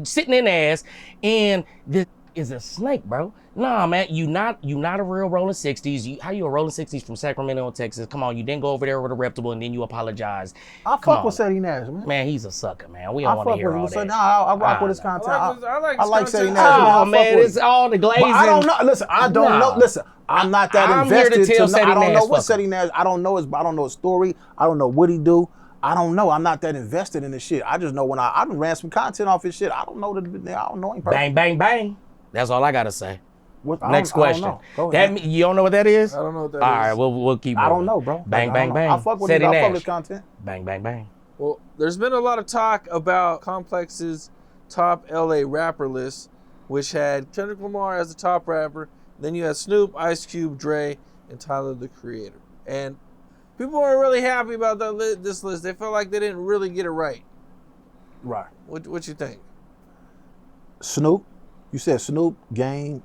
sitting in ass, and this is a snake, bro. Nah, man, you not a real Rolling 60s. How you a Rolling 60s from Sacramento, Texas? Come on, you didn't go over there with a reputable and then you apologize. I fuck with Seti Nash, man. Man, he's a sucker, man. We don't want to hear all that. I rock with his content. I like Seti Nash. Oh, man, it's all the glazing. But I don't know. Listen, I don't know. Listen, I'm not that invested. Here to tell Seti I don't know Nash what Seti Nash. I don't know his story. I don't know what he do. I don't know. I'm not that invested in this shit. I just know when I ran some content off his shit. I don't know him personally. Bang, bang, bang. That's all I gotta say. Next question. You don't know what that is? I don't know what that is. All right, we'll keep moving. I don't know, bro. Bang, bang, bang. I fuck with his content. Bang, bang, bang. Well, there's been a lot of talk about Complex's top LA rapper list, which had Kendrick Lamar as the top rapper. Then you had Snoop, Ice Cube, Dre, and Tyler, the Creator. And people weren't really happy about this list. They felt like they didn't really get it right. Right. What you think? Snoop. You said Snoop, Game,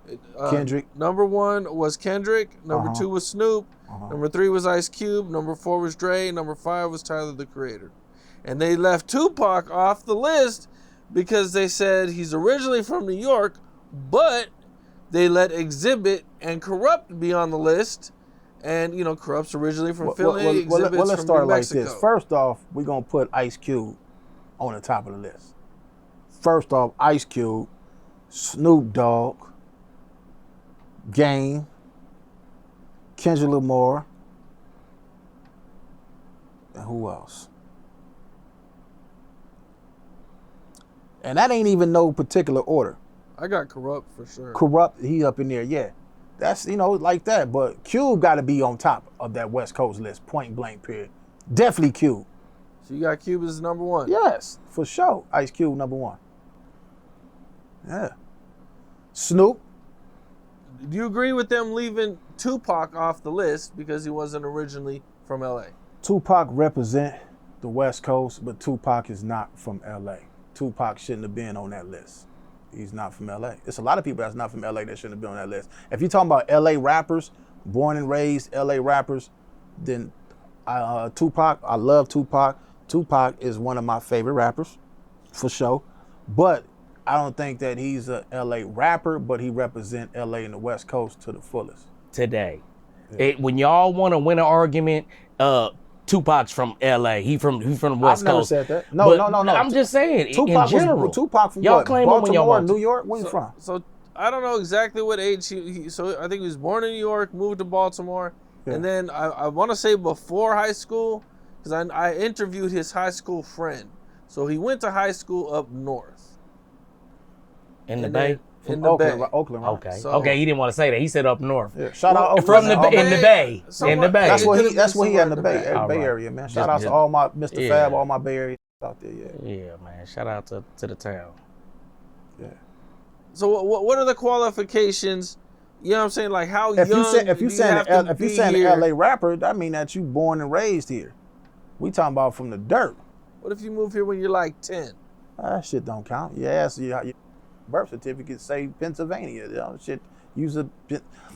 Kendrick. Number 1 was Kendrick. Number 2 was Snoop. Number 3 was Ice Cube. Number 4 was Dre. Number 5 was Tyler, the Creator. And they left Tupac off the list because they said he's originally from New York, but they let Exhibit and Corrupt be on the list. And, Corrupt's originally from Philly. Exhibit's let's from start New like Mexico. this. First off, we're going to put Ice Cube on the top of the list. First off, Ice Cube, Snoop Dogg, Game, Kendrick Lamar, and who else? And that ain't even no particular order. I got Corrupt for sure. Corrupt, he up in there, yeah. That's, like that. But Cube got to be on top of that West Coast list, point blank, period. Definitely Cube. So you got Cube as number 1? Yes, for sure. Ice Cube, number 1. Yeah. Snoop. Do you agree with them leaving Tupac off the list because he wasn't originally from LA? Tupac represent the West Coast, but Tupac is not from LA. Tupac shouldn't have been on that list. He's not from LA. There's a lot of people that's not from LA that shouldn't have been on that list. If you're talking about LA rappers, born and raised LA rappers, then Tupac, I love Tupac. Tupac is one of my favorite rappers, for sure. But I don't think that he's a LA rapper, but he represent LA and the West Coast to the fullest. Today. Yeah. When y'all want to win an argument, Tupac's from LA. He from the West Coast. I've never said that. No. I'm just saying, Tupac in general. Tupac from y'all what? claim Baltimore, when y'all want New York? Where you from? So I don't know exactly what age so I think he was born in New York, moved to Baltimore, and then I want to say before high school, because I interviewed his high school friend. So he went to high school up north. In the Bay? in the Oakland, Bay. Oakland, right? Okay. So- okay, he didn't want to say that. He said up north. Yeah. Shout out Oakland. From the man. in the Bay. In the Somewhere- Bay. That's what It he. could've That's been what he had in the somewhere in Bay, the Bay. Bay All right. Area, man. Just- Shout out to all my Mr. yeah. Fab, all my Bay Area out there. Yeah. Yeah, man. Shout out to the town. Yeah. So what are the qualifications? You know what I'm saying? Like how If young you say if you do saying have to if you be saying here? LA rapper, that mean that you born and raised here. We talking about from the dirt. What if you move here when you're like 10? That shit don't count. Yes, your birth certificate say Pennsylvania. You know, shit. Use a.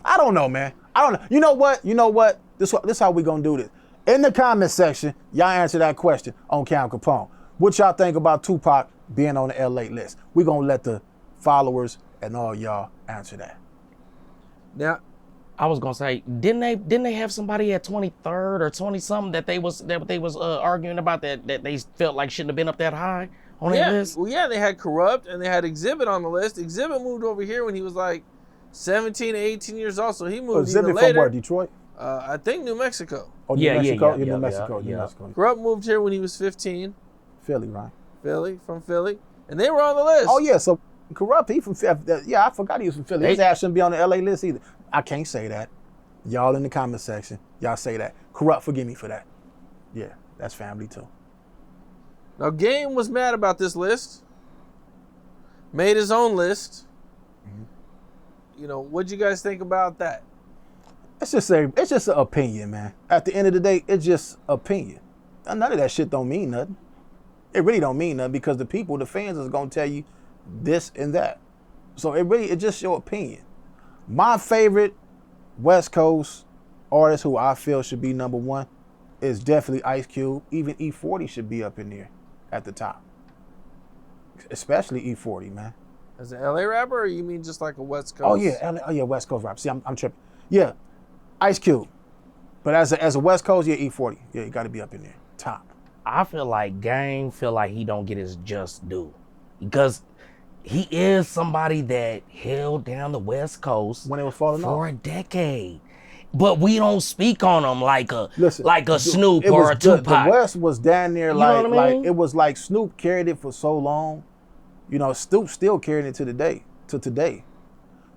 I don't know, man. I don't know. You know what? You know what? This how we gonna do this. In the comment section, y'all answer that question on Cam Capone. What y'all think about Tupac being on the LA list? We gonna let the followers and all y'all answer that. Now, I was gonna say, didn't they have somebody at 23rd or 20 something that they was arguing about that they felt like shouldn't have been up that high on that list? well, yeah, they had Corrupt and they had Exhibit on the list. Exhibit moved over here when he was like 17 to 18 years old, so he moved even Exhibit later. from where? Detroit? I think New Mexico. Oh, New Yeah, Mexico. yeah, New Mexico. yeah. New Mexico. Corrupt moved here when he was 15. Philly, right? From Philly, and they were on the list. Oh yeah, so Corrupt, he from yeah, I forgot he was from Philly. His ass shouldn't be on the LA list either. I can't say that. Y'all in the comment section, y'all say that. Corrupt, forgive me for that. Yeah, that's family too. Now, Game was mad about this list. Made his own list. Mm-hmm. You know, what'd you guys think about that? It's just an opinion, man. At the end of the day, it's just opinion. None of that shit don't mean nothing. It really don't mean nothing because the people, the fans, is gonna tell you this and that. So it's just your opinion. My favorite West Coast artist who I feel should be number one is definitely Ice Cube. Even E40 should be up in there at the top. Especially E40, man. As an LA rapper, or you mean just like a West Coast? Oh yeah, LA, West Coast rap. See, I'm tripping. Yeah, Ice Cube. But as a West Coast, yeah, E40. Yeah, you got to be up in there, top. I feel like Game feel like he don't get his just due because he is somebody that held down the West Coast When it was falling off. for a decade. But we don't speak on him like a Snoop It or was a Tupac. The West was down there know like what I mean? like it was like Snoop carried it for so long. You know, Snoop still carrying it to today.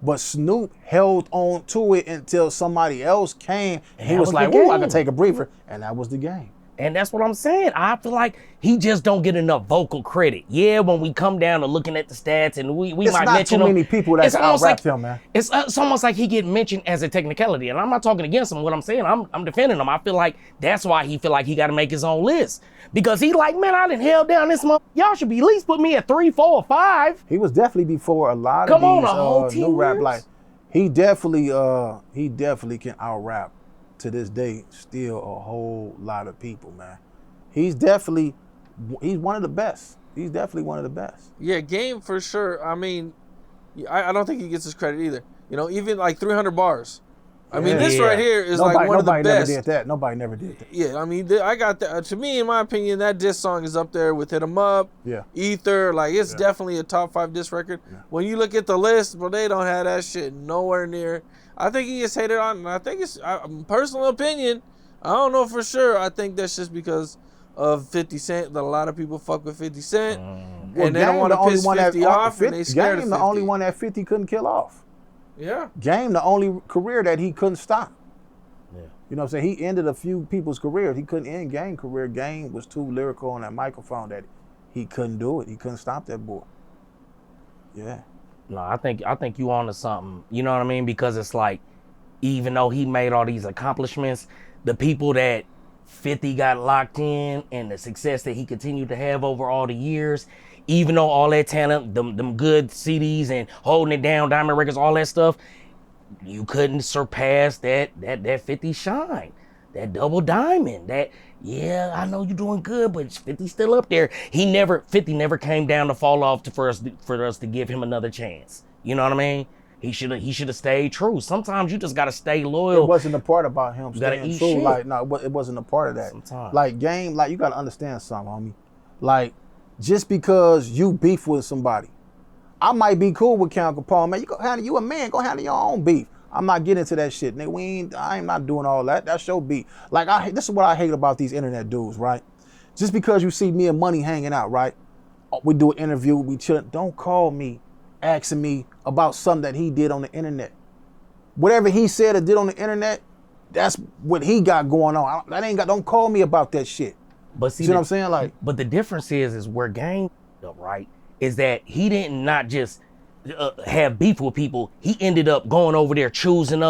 But Snoop held on to it until somebody else came and he that was was like, the "Ooh, I game." can take a breather," and that was the game. And that's what I'm saying. I feel like he just don't get enough vocal credit. Yeah, when we come down to looking at the stats and we It's might not mention too him. many people that it's can almost out-rap like him, man. It's almost like he get mentioned as a technicality, and I'm not talking against him. What I'm saying, I'm defending him. I feel like that's why he feel like he got to make his own list because he like, man, I done held down this month. Y'all should be at least put me at 3, 4, or 5. He was definitely before a lot Come on, of a whole these 10 new rap. years? Like he definitely can out-rap to this day still a whole lot of people, man. He's one of the best. He's definitely one of the best. Yeah, Game for sure. I mean, I don't think he gets his credit either. You know, even like 300 bars. I mean, this Yeah. right here is like one of the Nobody best. never did that. Nobody never did that. Yeah, I mean, I got that. To me, in my opinion, that diss song is up there with Hit 'Em Up, Yeah. Ether. Like, it's definitely a top 5 diss record. Yeah. When you look at the list, but they don't have that shit nowhere near. I think he gets hated on, and I think it's personal opinion. I don't know for sure. I think that's just because of 50 Cent, that a lot of people fuck with 50 Cent, and they don't want to piss 50 off, and they scared of 50. Game, the only one that 50 couldn't kill off. Yeah. Game, the only career that he couldn't stop. Yeah. You know what I'm saying? He ended a few people's careers. He couldn't end Game career. Game was too lyrical on that microphone that he couldn't do it. He couldn't stop that boy. Yeah. No, I think you on to something. You know what I mean? Because it's like, even though he made all these accomplishments, the people that 50 got locked in and the success that he continued to have over all the years, even though all that talent, them good CDs and holding it down, Diamond Records, all that stuff, you couldn't surpass that 50 shine, that double diamond, that, yeah, I know you're doing good, but 50's still up there. 50 never came down to fall off for us to give him another chance. You know what I mean? He should have stayed true. Sometimes you just gotta stay loyal. It wasn't a part about him gotta staying eat true. shit. Like, no, it wasn't a part of that. Sometimes. Like, Game, like, you gotta understand something, homie. Like, just because you beef with somebody, I might be cool with Cam Capone, man. You a man, go handle your own beef. I'm not getting into that shit, nigga. I ain't not doing all that. That's your beef. Like, this is what I hate about these internet dudes, right? Just because you see me and Money hanging out, right? We do an interview, we chill. Don't call me asking me about something that he did on the internet. Whatever he said or did on the internet, that's what he got going on. Don't call me about that shit. But see what I'm saying? Like, but the difference is where Game up, right? Is that he didn't not just have beef with people. He ended up going over there choosing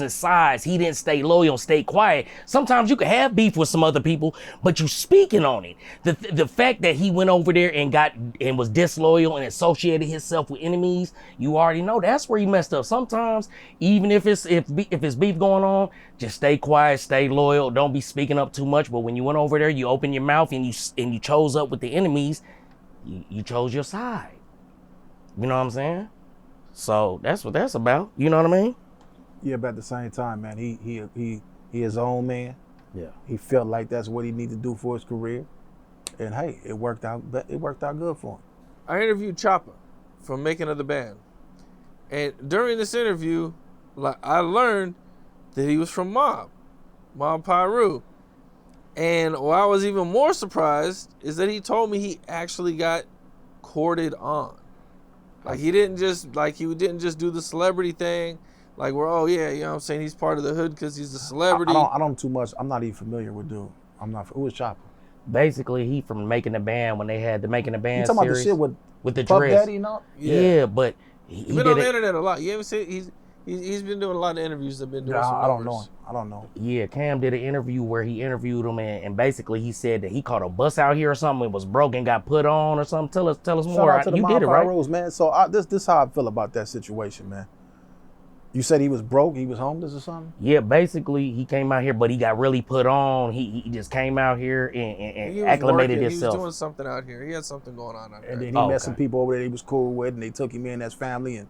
sides. He didn't stay loyal, stay quiet. Sometimes you can have beef with some other people, but you speaking on it. The fact that he went over there and was disloyal and associated himself with enemies, you already know that's where he messed up. Sometimes, even if it's beef going on, just stay quiet, stay loyal. Don't be speaking up too much. But when you went over there, you opened your mouth and you chose up with the enemies. You chose your side. You know what I'm saying? So that's what that's about. You know what I mean? Yeah, but at the same time, man, he his own man. Yeah. He felt like that's what he needed to do for his career, and hey, it worked out. It worked out good for him. I interviewed Chopper from Making of the Band, and during this interview, like, I learned that he was from Mob Piru. And what I was even more surprised is that he told me he actually got courted on. Like, he didn't just do the celebrity thing, like, where, oh yeah, you know what I'm saying, he's part of the hood because he's a celebrity. I don't too much. I'm not even familiar with dude. Who was Chopper? Basically, he from Making the Band when they had the Making the Band You talking series about the shit with the Puff dress. Daddy and all? Yeah, but He's been on the internet a lot. You haven't seen he's been doing a lot of interviews that have been doing some I don't numbers. know him. I don't know. Yeah, Cam did an interview where he interviewed him and basically he said that he caught a bus out here or something. It was broken, got put on or something. Tell us Shout more. out to the You Mob did it right. Rules, man. So this is how I feel about that situation, man. You said he was broke, he was homeless or something? Yeah, basically he came out here, but he got really put on. He just came out here and He was acclimated working, himself. He was doing something out here. He had something going on out there. And then he met some people over there he was cool with, and they took him in as family. And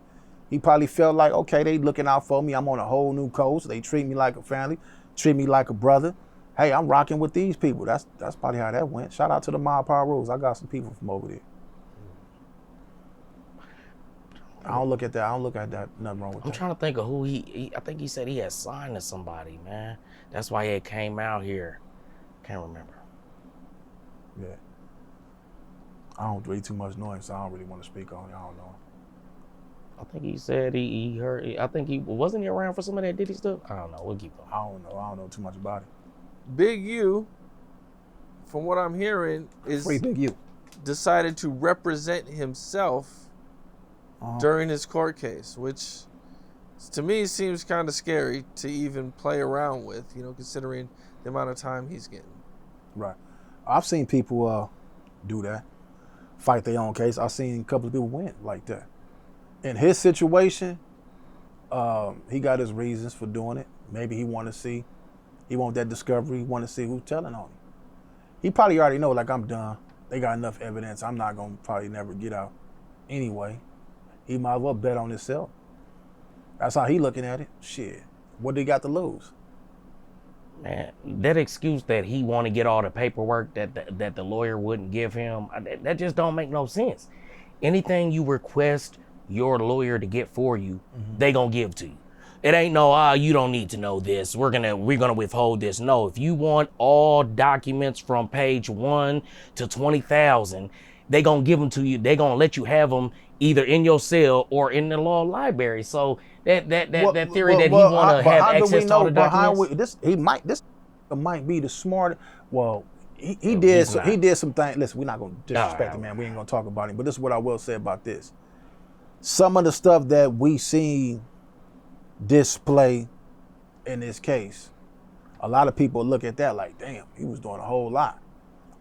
he probably felt like, okay, they looking out for me. I'm on a whole new coast. They treat me like a family, treat me like a brother. Hey, I'm rocking with these people. That's probably how that went. Shout out to the Mob Power Rules. I got some people from over there. I don't look at that. Nothing wrong with that. I'm trying to think of who I think he said he had signed to somebody, man. That's why he came out here. Can't remember. Yeah. I don't really too much know him, so I don't really want to speak on it. I don't know. I think he said he heard. I think he wasn't he around for some of that Diddy stuff. I don't know. We'll keep going. I don't know too much about it. Big U, from what I'm hearing, is Free Big U. decided to represent himself during his court case, which to me seems kind of scary to even play around with, you know, considering the amount of time he's getting. Right. I've seen people do that, fight their own case. I've seen a couple of people win like that. In his situation, he got his reasons for doing it. Maybe he want that discovery. He want to see who's telling on him. He probably already know, like, I'm done. They got enough evidence. I'm not going to probably never get out anyway. He might as well bet on himself. That's how he looking at it. Shit, what they got to lose? Man, that excuse that he want to get all the paperwork that the lawyer wouldn't give him, that just don't make no sense. Anything you request your lawyer to get for you, they gonna give to you. It ain't no, you don't need to know this. We're gonna withhold this. No, if you want all documents from page 1 to 20,000, they gonna give them to you. They gonna let you have them either in your cell or in the law library. So that theory that he want to have access to all the documents. This might be the smart. Well, he did some things. Listen, we're not gonna disrespect the man. We ain't gonna talk about him. But this is what I will say about this. Some of the stuff that we see display in this case, a lot of people look at that like, damn, he was doing a whole lot.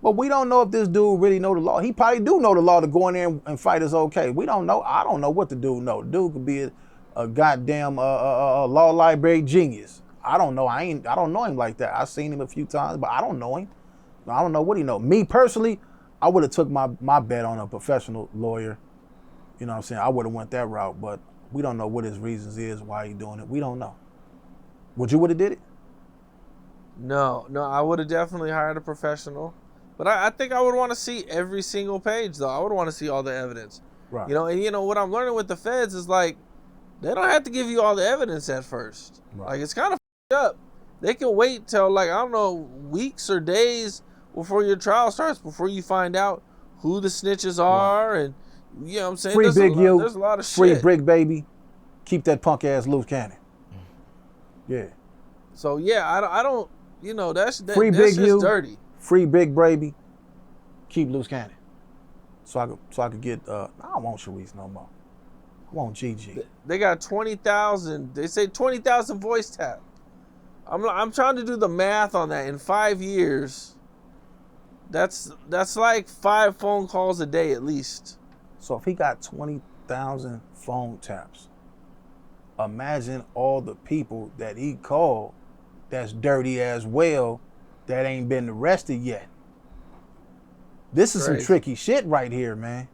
But we don't know if this dude really know the law. He probably do know the law to go in there and fight is okay. We don't know. I don't know what the dude know. The dude could be a goddamn law library genius. I don't know. I don't know him like that. I've seen him a few times, but I don't know him. I don't know what he know. Me personally, I would have took my bet on a professional lawyer. You know what I'm saying? I would have went that route, but we don't know what his reasons is, why he doing it. We don't know. Would you have did it? No, I would have definitely hired a professional. But I think I would want to see every single page, though. I would want to see all the evidence. Right. You know, and what I'm learning with the feds is, like, they don't have to give you all the evidence at first. Right. Like, it's kind of up. They can wait till, like, I don't know, weeks or days before your trial starts, before you find out who the snitches are and, You know what I'm saying? Free Big U. There's a lot of Free shit. Brick Baby. Keep that punk ass Luce Cannon. Yeah. So yeah, I don't. That Free Big shit's U. dirty. Free Big Baby. Keep Luce Cannon. So I could get. I don't want Sharice no more. I want Gigi. They got 20,000. They say 20,000 voice tap. I'm trying to do the math on that. In 5 years, that's like 5 phone calls a day at least. So if he got 20,000 phone taps, imagine all the people that he called that's dirty as well that ain't been arrested yet. This is some tricky shit right here, man.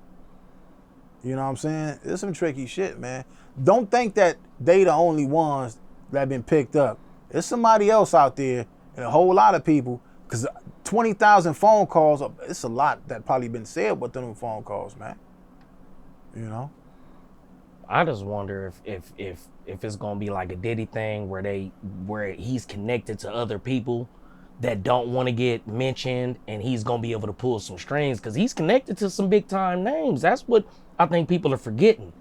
You know what I'm saying? This is some tricky shit, man. Don't think that they the only ones that have been picked up. There's somebody else out there and a whole lot of people, because 20,000 phone calls, it's a lot that probably been said with them phone calls, man. You know? I just wonder if it's gonna be like a Diddy thing where he's connected to other people that don't want to get mentioned, and he's gonna be able to pull some strings because he's connected to some big time names. That's what I think people are forgetting.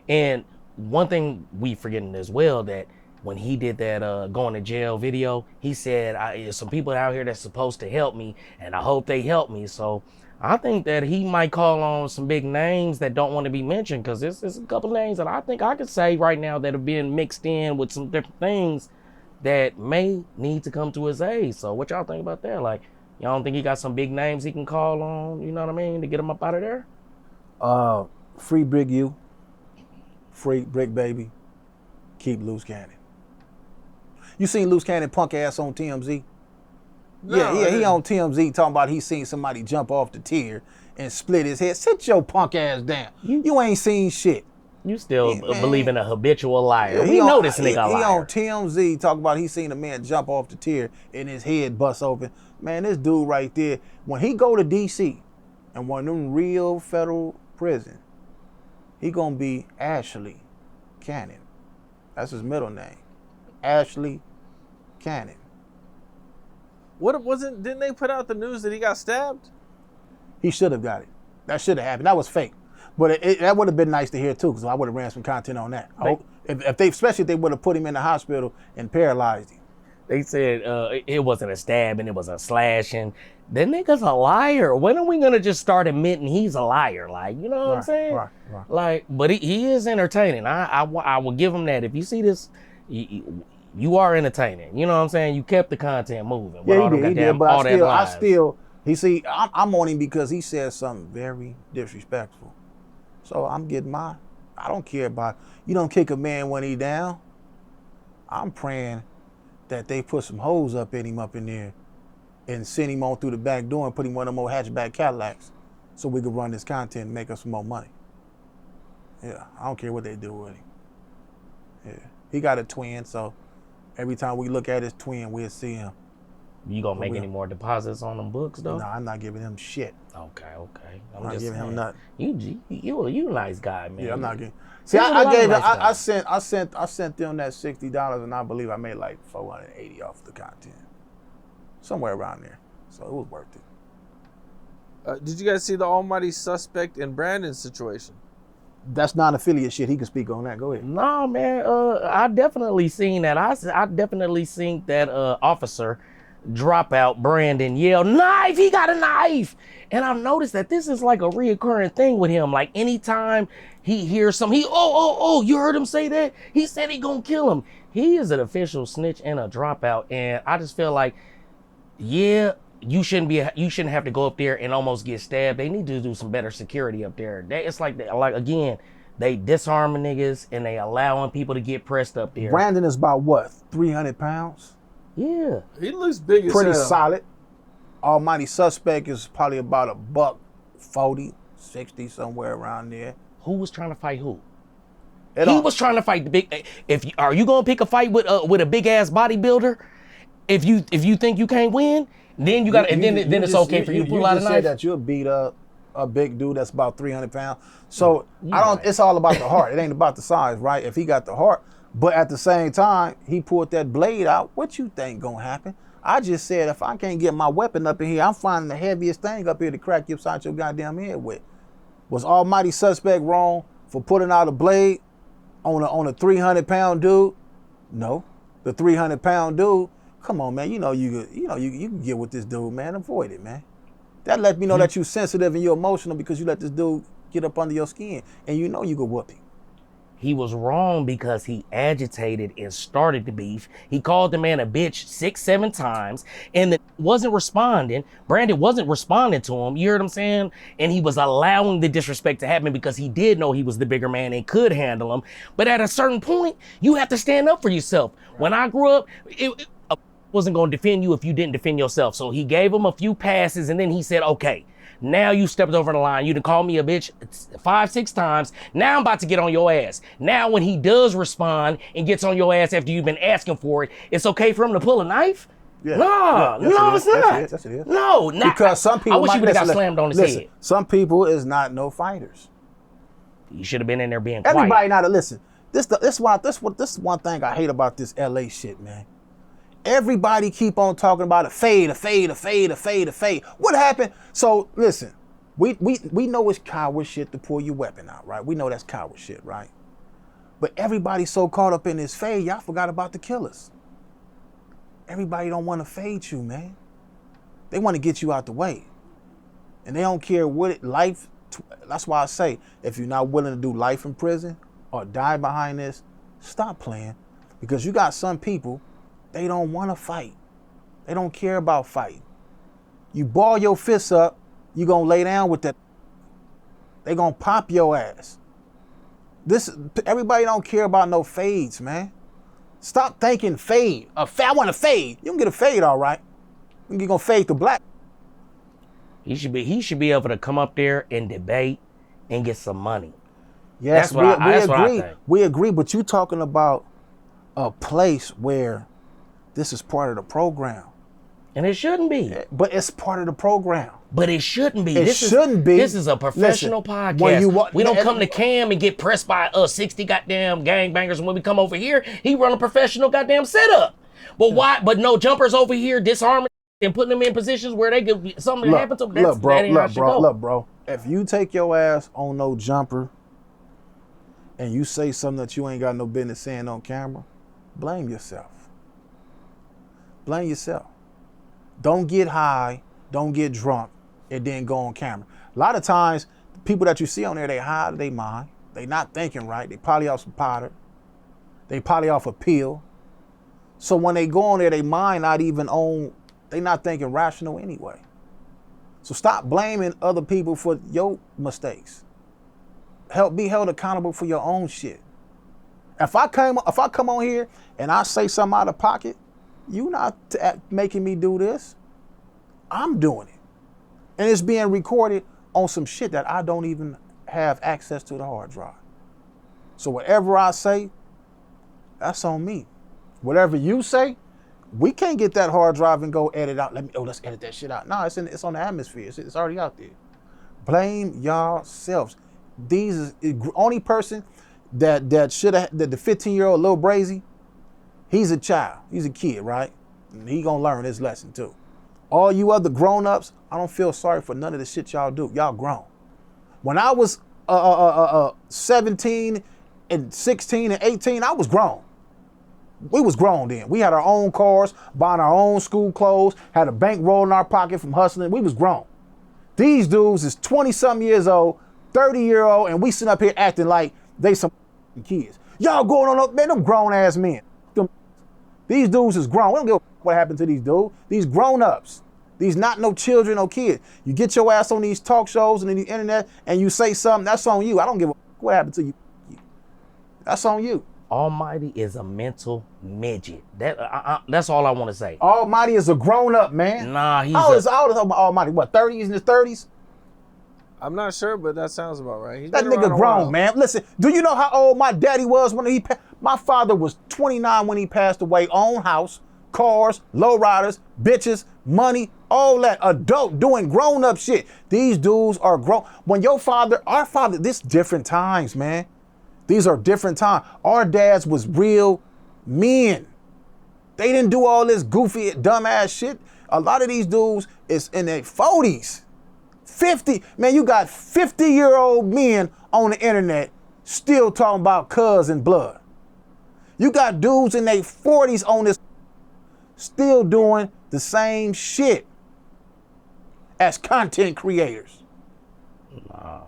And one thing we forgetting as well, that when he did that going to jail video, he said, there's some people out here that's supposed to help me, and I hope they help me. So I think that he might call on some big names that don't want to be mentioned, because there's a couple names that I think I could say right now that are being mixed in with some different things that may need to come to his aid. So what y'all think about that? Like, y'all don't think he got some big names he can call on, you know what I mean, to get him up out of there? Free Big U. Free Brick Baby. Keep Luce Cannon. You seen Luce Cannon punk ass on TMZ? No, yeah, he on TMZ talking about he seen somebody jump off the tier and split his head. Sit your punk ass down. You ain't seen shit. You still believe in a habitual liar. We know this nigga a liar. He on TMZ talking about he seen a man jump off the tier and his head bust open. Man, this dude right there, when he go to DC and one of them real federal prison, he gonna be Ashley Cannon. That's his middle name. Ashley Cannon. Didn't they put out the news that he got stabbed? He should have got it. That should have happened. That was fake. But that would have been nice to hear too, because I would have ran some content on that. Especially if they would have put him in the hospital and paralyzed him. They said it wasn't a stabbing, it was a slashing. That nigga's a liar. When are we gonna just start admitting he's a liar? Like, you know what I'm saying? Right. Like, but he is entertaining. I will give him that. If you see this, you are entertaining. You know what I'm saying? You kept the content moving. Yeah, he did. But I still, I'm on him because he said something very disrespectful. So I'm getting I don't care about, you don't kick a man when he down. I'm praying that they put some hoes up in there and send him on through the back door and put him one of them old hatchback Cadillacs so we can run this content and make us some more money. Yeah, I don't care what they do with him. Yeah, he got a twin, so every time we look at his twin, we'll see him. You gonna make any more deposits on them books though? No, I'm not giving him shit. Okay. I'm not giving him nothing. You a nice guy, man. Yeah, I'm not getting. See, I sent them that $60, and I believe I made like $480 off the content, somewhere around there. So it was worth it. Did you guys see the almighty suspect in Brandon's situation? That's non-affiliate shit. He can speak on that. Go ahead. No, man. I definitely seen that. I definitely seen that officer drop out Brandon yell, "Knife! He got a knife!" And I've noticed that this is like a reoccurring thing with him. Like anytime he hears something, you heard him say that? He said he gonna kill him. He is an official snitch and a dropout. And I just feel like, yeah, you shouldn't have to go up there and almost get stabbed. They need to do some better security up there. It's like again, they disarming niggas and they allowing people to get pressed up there. Brandon is about what, 300 pounds? Yeah. He looks big as hell. Pretty solid. Almighty suspect is probably about $140, 60, somewhere around there. Who was trying to fight who? He was trying to fight the big. Are you gonna pick a fight with a big ass bodybuilder? If you think you can't win, then you got then it's okay for you to pull out a knife. You said that you'll beat up a big dude that's about 300 pounds. So it's all about the heart. It ain't about the size, right? If he got the heart, but at the same time, he pulled that blade out. What you think gonna happen? I just said, if I can't get my weapon up in here, I'm finding the heaviest thing up here to crack you upside your goddamn head with. Was Almighty Suspect wrong for putting out a blade on a 300-pound dude? No. The 300-pound dude, come on, man. You can get with this dude, man. Avoid it, man. That let me know that you're sensitive and you're emotional because you let this dude get up under your skin and you know you could whoop him. He was wrong because he agitated and started the beef. He called the man a bitch 6-7 times and wasn't responding. Brandon wasn't responding to him. You heard what I'm saying? And he was allowing the disrespect to happen because he did know he was the bigger man and could handle him. But at a certain point, you have to stand up for yourself. Right. When I grew up, I wasn't going to defend you if you didn't defend yourself. So he gave him a few passes and then he said, okay, now you stepped over the line. You done called me a bitch 5-6 times. Now I'm about to get on your ass. Now when he does respond and gets on your ass after you've been asking for it, it's okay for him to pull a knife? Yeah. No, it's not. Yes, it is. No, not. Because some people I wish he would have got slammed on his head. Some people is not no fighters. You should have been in there being quiet. Everybody not to listen. This one thing I hate about this LA shit, man. Everybody keep on talking about a fade. What happened? So listen, we know it's coward shit to pull your weapon out, right? We know that's coward shit, right? But everybody's so caught up in this fade, y'all forgot about the killers. Everybody don't want to fade you, man. They want to get you out the way. And they don't care what life, that's why I say, if you're not willing to do life in prison or die behind this, stop playing. Because you got some people, they don't want to fight. They don't care about fighting. You ball your fists up, you going to lay down with that. They going to pop your ass. Everybody don't care about no fades, man. Stop thinking fade. I want to fade. You can get a fade, all right. You're going to fade to black. He should be able to come up there and debate and get some money. Yes, we agree. We agree, but you talking about a place where this is part of the program. And it shouldn't be. But it's part of the program. But it shouldn't be. This is a professional podcast. We don't come to Cam and get pressed by 60 goddamn gangbangers. And when we come over here, he run a professional goddamn setup. But why? But no jumpers over here disarming and putting them in positions where they could something happen to them. Look, bro. If you take your ass on no jumper and you say something that you ain't got no business saying on camera, blame yourself. Blame yourself. Don't get high, don't get drunk, and then go on camera. A lot of times, the people that you see on there, they high out of their mind. They not thinking right. They probably off some powder. They probably off a pill. So when they go on there, they mind not even on, they not thinking rational anyway. So stop blaming other people for your mistakes. Be held accountable for your own shit. If I come on here and I say something out of pocket, you not making me do this. I'm doing it. And it's being recorded on some shit that I don't even have access to the hard drive. So whatever I say, that's on me. Whatever you say, we can't get that hard drive and go edit out. Let's edit that shit out. No, it's on the atmosphere. It's already out there. Blame yourselves. These is the only person that should have, the 15-year-old Lil Brazy, he's a child. He's a kid, right? And he gonna learn his lesson too. All you other grown-ups, I don't feel sorry for none of the shit y'all do. Y'all grown. When I was 17 and 16 and 18, I was grown. We was grown then. We had our own cars, buying our own school clothes, had a bankroll in our pocket from hustling. We was grown. These dudes is 20-something years old, 30-year-old, and we sitting up here acting like they some kids. Y'all going on up, man, them grown-ass men. These dudes is grown. We don't give a what happened to these dudes. These grown-ups. These not no children, no kids. You get your ass on these talk shows and in the internet and you say something, that's on you. I don't give a what happened to you. That's on you. Almighty is a mental midget. That's all I want to say. Almighty is a grown-up, man. Nah, he's Almighty, what, 30s in his 30s? I'm not sure, but that sounds about right. That nigga grown, man. Listen, do you know how old my daddy was when he passed? My father was 29 when he passed away. Own house, cars, lowriders, bitches, money, all that. Adult doing grown-up shit. These dudes are grown. When our father, this different times, man. These are different times. Our dads was real men. They didn't do all this goofy, dumbass shit. A lot of these dudes is in their 40s. 50, man, you got 50-year-old men on the internet still talking about cuz and blood. You got dudes in their 40s on this still doing the same shit as content creators. Nah.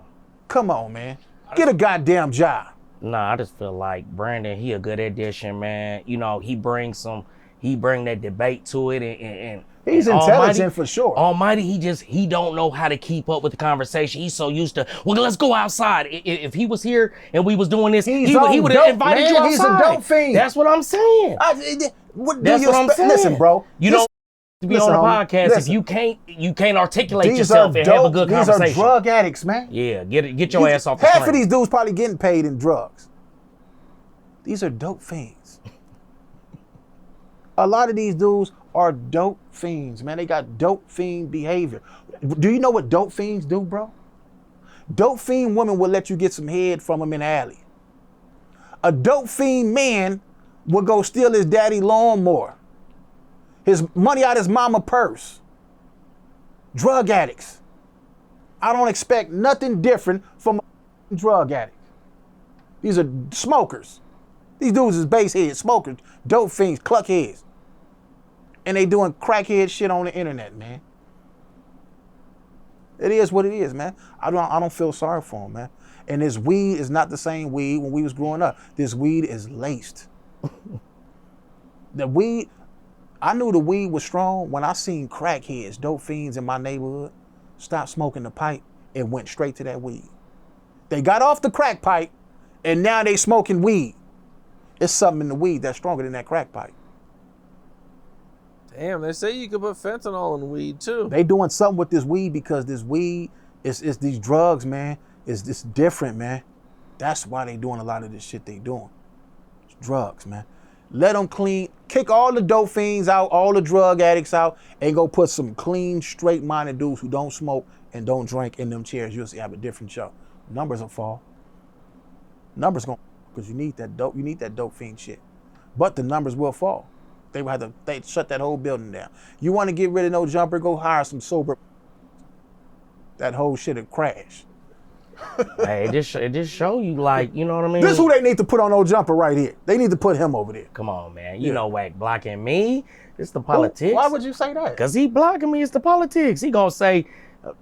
Come on, man. Get a goddamn job. Nah, I just feel like Brandon, he a good addition, man. You know, he bring that debate to it, and He's and intelligent for sure. Almighty, he don't know how to keep up with the conversation. He's so used to, well, let's go outside. If he was here and we was doing this, he would have invited you outside. He's a dope fiend. That's what I'm saying. That's what I'm saying. Listen, bro. You don't to be on a podcast if you can't articulate yourself and have a good conversation. These are drug addicts, man. Yeah, get your ass off the plane. plane. Half of these dudes probably getting paid in drugs. These are dope fiends. A lot of these dudes are dope fiends, man. They got dope fiend behavior. Do you know what dope fiends do, bro? Dope fiend woman will let you get some head from them in the alley. A dope fiend man will go steal his daddy lawnmower. His money out his mama purse. Drug addicts. I don't expect nothing different from a drug addict. These are smokers. These dudes is baseheads, smokers, dope fiends, cluckheads. And they doing crackhead shit on the internet, man. It is what it is, man. I don't feel sorry for them, man. And this weed is not the same weed when we was growing up. This weed is laced. The weed, I knew the weed was strong when I seen crackheads, dope fiends in my neighborhood stop smoking the pipe and went straight to that weed. They got off the crack pipe and now they smoking weed. It's something in the weed that's stronger than that crack pipe. Damn, they say you could put fentanyl in weed too. They doing something with this weed because this weed is these drugs, man. It's different, man. That's why they doing a lot of this shit they doing. It's drugs, man. Let them kick all the dope fiends out, all the drug addicts out, and go put some clean, straight-minded dudes who don't smoke and don't drink in them chairs. You'll see have a different show. Numbers will fall. Numbers gonna, because you need that dope fiend shit. But the numbers will fall. They shut that whole building down. You want to get rid of no jumper, go hire some sober. That whole shit will crash. Hey, it just show you, like, you know what I mean? This is who they need to put on no jumper right here. They need to put him over there. Come on, man. You know Wack blocking me. It's the politics. Why would you say that? Because he blocking me. It's the politics. He gonna say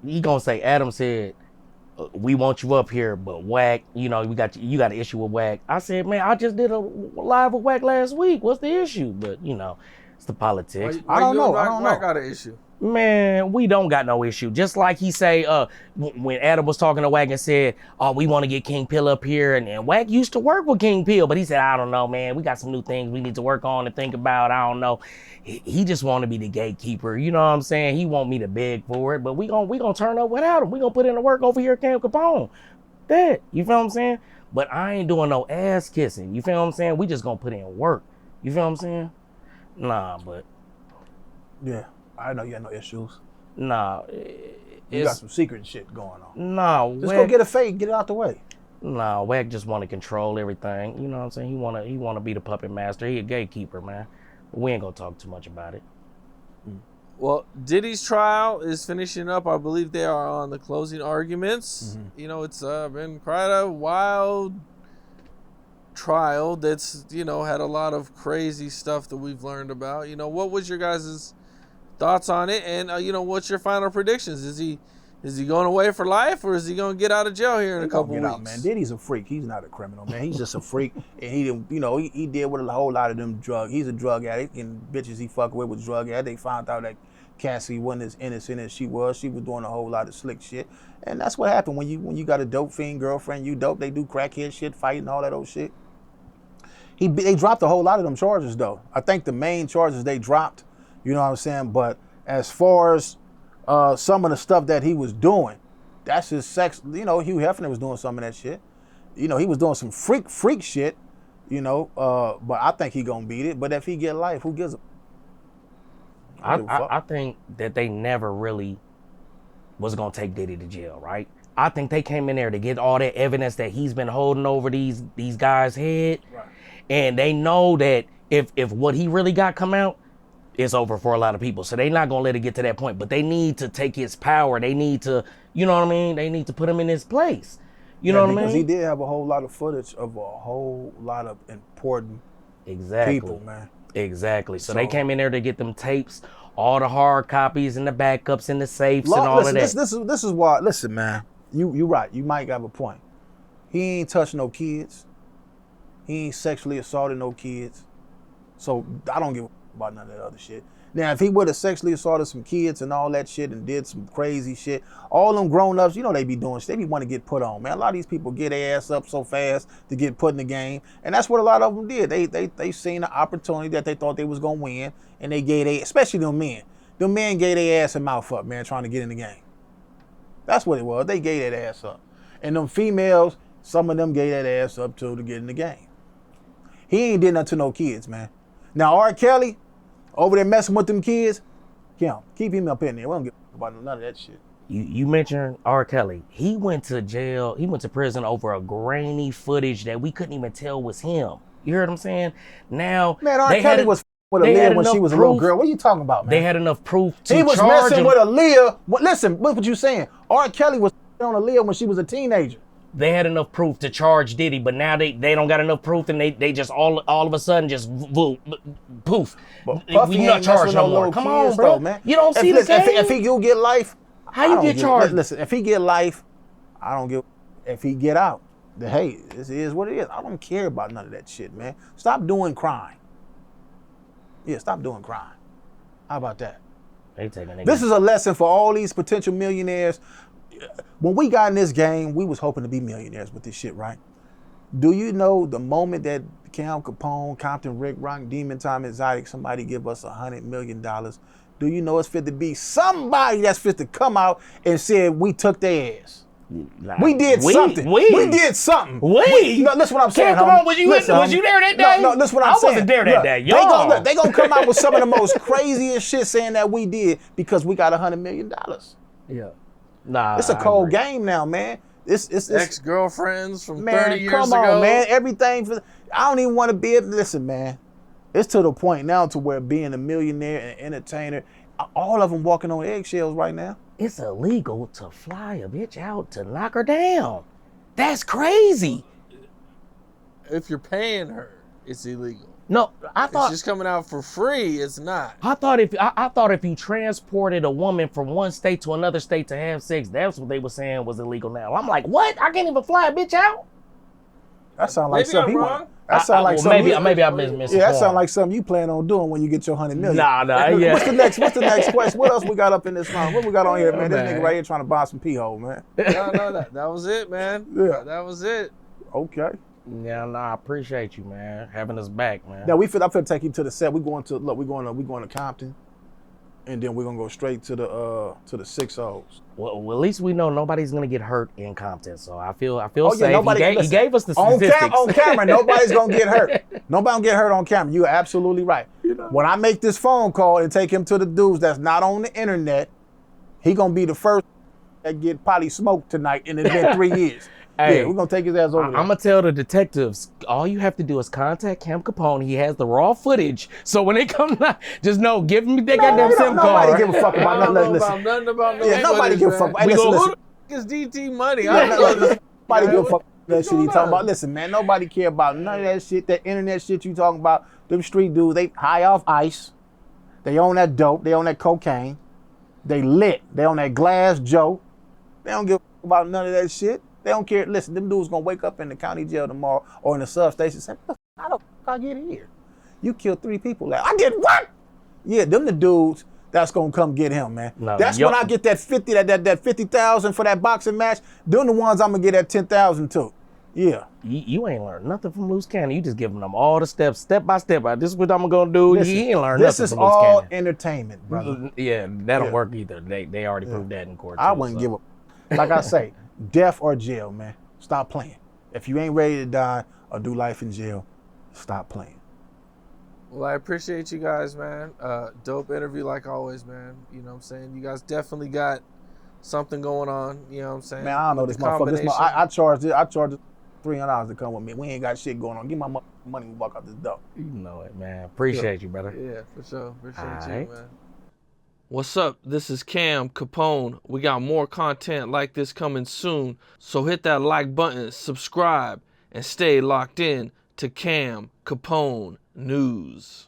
Adam said, we want you up here, but Wack, you know, you got an issue with Wack. I said, man, I just did a live with Wack last week. What's the issue? But, you know, it's the politics. I don't know. I got an issue. Man, we don't got no issue. Just like he say, when Adam was talking to Wack and said, oh, we want to get King Pill up here. And Wack used to work with King Pill, but he said, I don't know, man. We got some new things we need to work on and think about. I don't know. He just want to be the gatekeeper. You know what I'm saying? He want me to beg for it, but we gonna turn up without him. We gonna put in the work over here at Camp Capone. That, you feel what I'm saying? But I ain't doing no ass kissing. You feel what I'm saying? We just gonna put in work. You feel what I'm saying? Nah, but. Yeah. I know you had no issues. Nah. You got some secret shit going on. Nah, just go get a fake, get it out the way. Nah, Wack just want to control everything. You know what I'm saying? He wanna be the puppet master. He a gatekeeper, man. We ain't gonna talk too much about it. Well, Diddy's trial is finishing up. I believe they are on the closing arguments. Mm-hmm. You know, it's been quite a wild trial that's, you know, had a lot of crazy stuff that we've learned about. You know, what was your guys' thoughts on it? And, you know, what's your final predictions? Is he going away for life, or is he going to get out of jail here in a couple weeks? Out, man. Diddy's a freak. He's not a criminal, man. He's just a freak. And he didn't, you know, he did with a whole lot of them drugs. He's a drug addict, and bitches he fucked with was drug addict. They found out that Cassie wasn't as innocent as she was. She was doing a whole lot of slick shit. And that's what happened when you got a dope fiend girlfriend, you dope, they do crackhead shit, fighting, all that old shit. They dropped a whole lot of them charges, though. I think the main charges they dropped, you know what I'm saying? But as far as some of the stuff that he was doing, that's his sex. You know, Hugh Hefner was doing some of that shit. You know, he was doing some freak shit, you know, but I think he gonna beat it. But if he get life, who gives a I think that they never really was gonna take Diddy to jail, right? I think they came in there to get all that evidence that he's been holding over these guys' head. Right. And they know that if what he really got come out, it's over for a lot of people. So they not gonna let it get to that point. But they need to take his power. They need to, you know what I mean? They need to put him in his place. You know what I mean? Because he did have a whole lot of footage of a whole lot of important people, man. Exactly. So they came in there to get them tapes, all the hard copies and the backups and the safes and all listen, of that. This is why. Listen, man. You right. You might have a point. He ain't touched no kids. He ain't sexually assaulted no kids. So I don't give a about none of that other shit. Now, if he would have sexually assaulted some kids and all that shit and did some crazy shit, all them grown-ups, you know they be doing shit. They be want to get put on, man. A lot of these people get their ass up so fast to get put in the game. And that's what a lot of them did. They seen an opportunity that they thought they was going to win, and they gave their, especially them men. Them men gave their ass and mouth up, man, trying to get in the game. That's what it was. They gave that ass up. And them females, some of them gave that ass up too to get in the game. He ain't did nothing to no kids, man. Now, R. Kelly, over there messing with them kids, keep him up in there. We don't give about none of that shit. You mentioned R. Kelly. He went to jail. He went to prison over a grainy footage that we couldn't even tell was him. You heard what I'm saying? Now, man, R. Kelly was with Aaliyah when she was a little girl. What are you talking about, man? They had enough proof to He was charge messing him. with Aaliyah. Listen, look what you saying. R. Kelly was on Aaliyah when she was a teenager. They had enough proof to charge Diddy, but now they don't got enough proof, and they just all of a sudden just poof. We not charged no more. Come on, bro. Man. You don't see the game? If he do get life, how you get charged? Listen, if he get life, I don't give. If he get out, hey, this is what it is. I don't care about none of that shit, man. Stop doing crime. Yeah, stop doing crime. How about that? This is a lesson for all these potential millionaires. When we got in this game, we was hoping to be millionaires with this shit, right? Do you know the moment that Capone, Compton, Ricc, Rock, Demon Time, Exotic, somebody give us $100 million, do you know it's fit to be somebody that's fit to come out and say we took their ass? We did something. We did something. No, listen what I'm saying, Capone, was you there that day? No, listen what I'm saying. I wasn't there that day. They gonna come out with some of the most craziest shit saying that we did because we got $100 million. Yeah. Nah, it's a cold game now, man. It's ex-girlfriends from man, 30 years ago. Come on, man. Everything for I don't even want to be. Listen, man. It's to the point now to where being a millionaire and an entertainer, all of them walking on eggshells right now. It's illegal to fly a bitch out to knock her down. That's crazy. If you're paying her, it's illegal. No, I thought if she's coming out for free, it's not. I thought if you transported a woman from one state to another state to have sex, that's what they were saying was illegal now. I'm like, what? I can't even fly a bitch out? That sounds like something. That sounds like something. Maybe I misinformed. Yeah, that sounds like something you plan on doing when you get your $100 million. Nah, yeah. What's the next question? What else we got up in this round? What we got on here, man? This nigga right here trying to buy some pee hole, man. No, that was it, man. Yeah, that was it. Okay. Yeah, I appreciate you, man, having us back, man. Now I'm finna take you to the set. We're going to Compton, and then we're gonna go straight to the 6-0s. Well, at least we know nobody's gonna get hurt in Compton, so I feel safe. He gave us the statistics. On camera, nobody's gonna get hurt. Nobody gonna get hurt on camera. You're absolutely right. When I make this phone call and take him to the dudes that's not on the internet, he gonna be the first that get potty smoked tonight, and it's been 3 years. Hey, yeah, we're gonna take his ass over there. I'm gonna tell the detectives, all you have to do is contact Cam Capone. He has the raw footage. So when they come, just know, give me that goddamn SIM card. Nobody give a fuck about nothing about no nobody give a fuck. Hey, who the is DT money? Nobody give a fuck about that shit you talking about. Listen, man, nobody care about none of that shit, that internet shit you talking about. Them street dudes, they high off ice. They own that dope. They own that cocaine. They lit. They own that glass Joe. They don't give a fuck about none of that shit. They don't care. Listen, them dudes gonna wake up in the county jail tomorrow or in the substation and say, how the fuck I get here? You killed 3 people. I get what? Yeah, them the dudes that's gonna come get him, man. No, that's when I get that 50, that 50,000 for that boxing match. Them the ones I'm gonna get that 10,000 to. Yeah. You ain't learned nothing from Luce Cannon. You just giving them all the steps, step by step. This is what I'm gonna do. Listen, he ain't learned nothing from Luce This is all Cannon. entertainment, brother. Yeah, that don't work either. They already proved that in court. I wouldn't give up. Like I say, death or jail, man. Stop playing. If you ain't ready to die or do life in jail, stop playing. Well, I appreciate you guys, man. Dope interview like always, man. You know what I'm saying? You guys definitely got something going on. You know what I'm saying? Man, I don't know this motherfucker. I charged it $300 to come with me. We ain't got shit going on. Give my money we walk out this door. You know it, man. Appreciate you, brother. Yeah, for sure. Appreciate Alright. you, man. What's up? This is Cam Capone. We got more content like this coming soon. So hit that like button, subscribe, and stay locked in to Cam Capone News.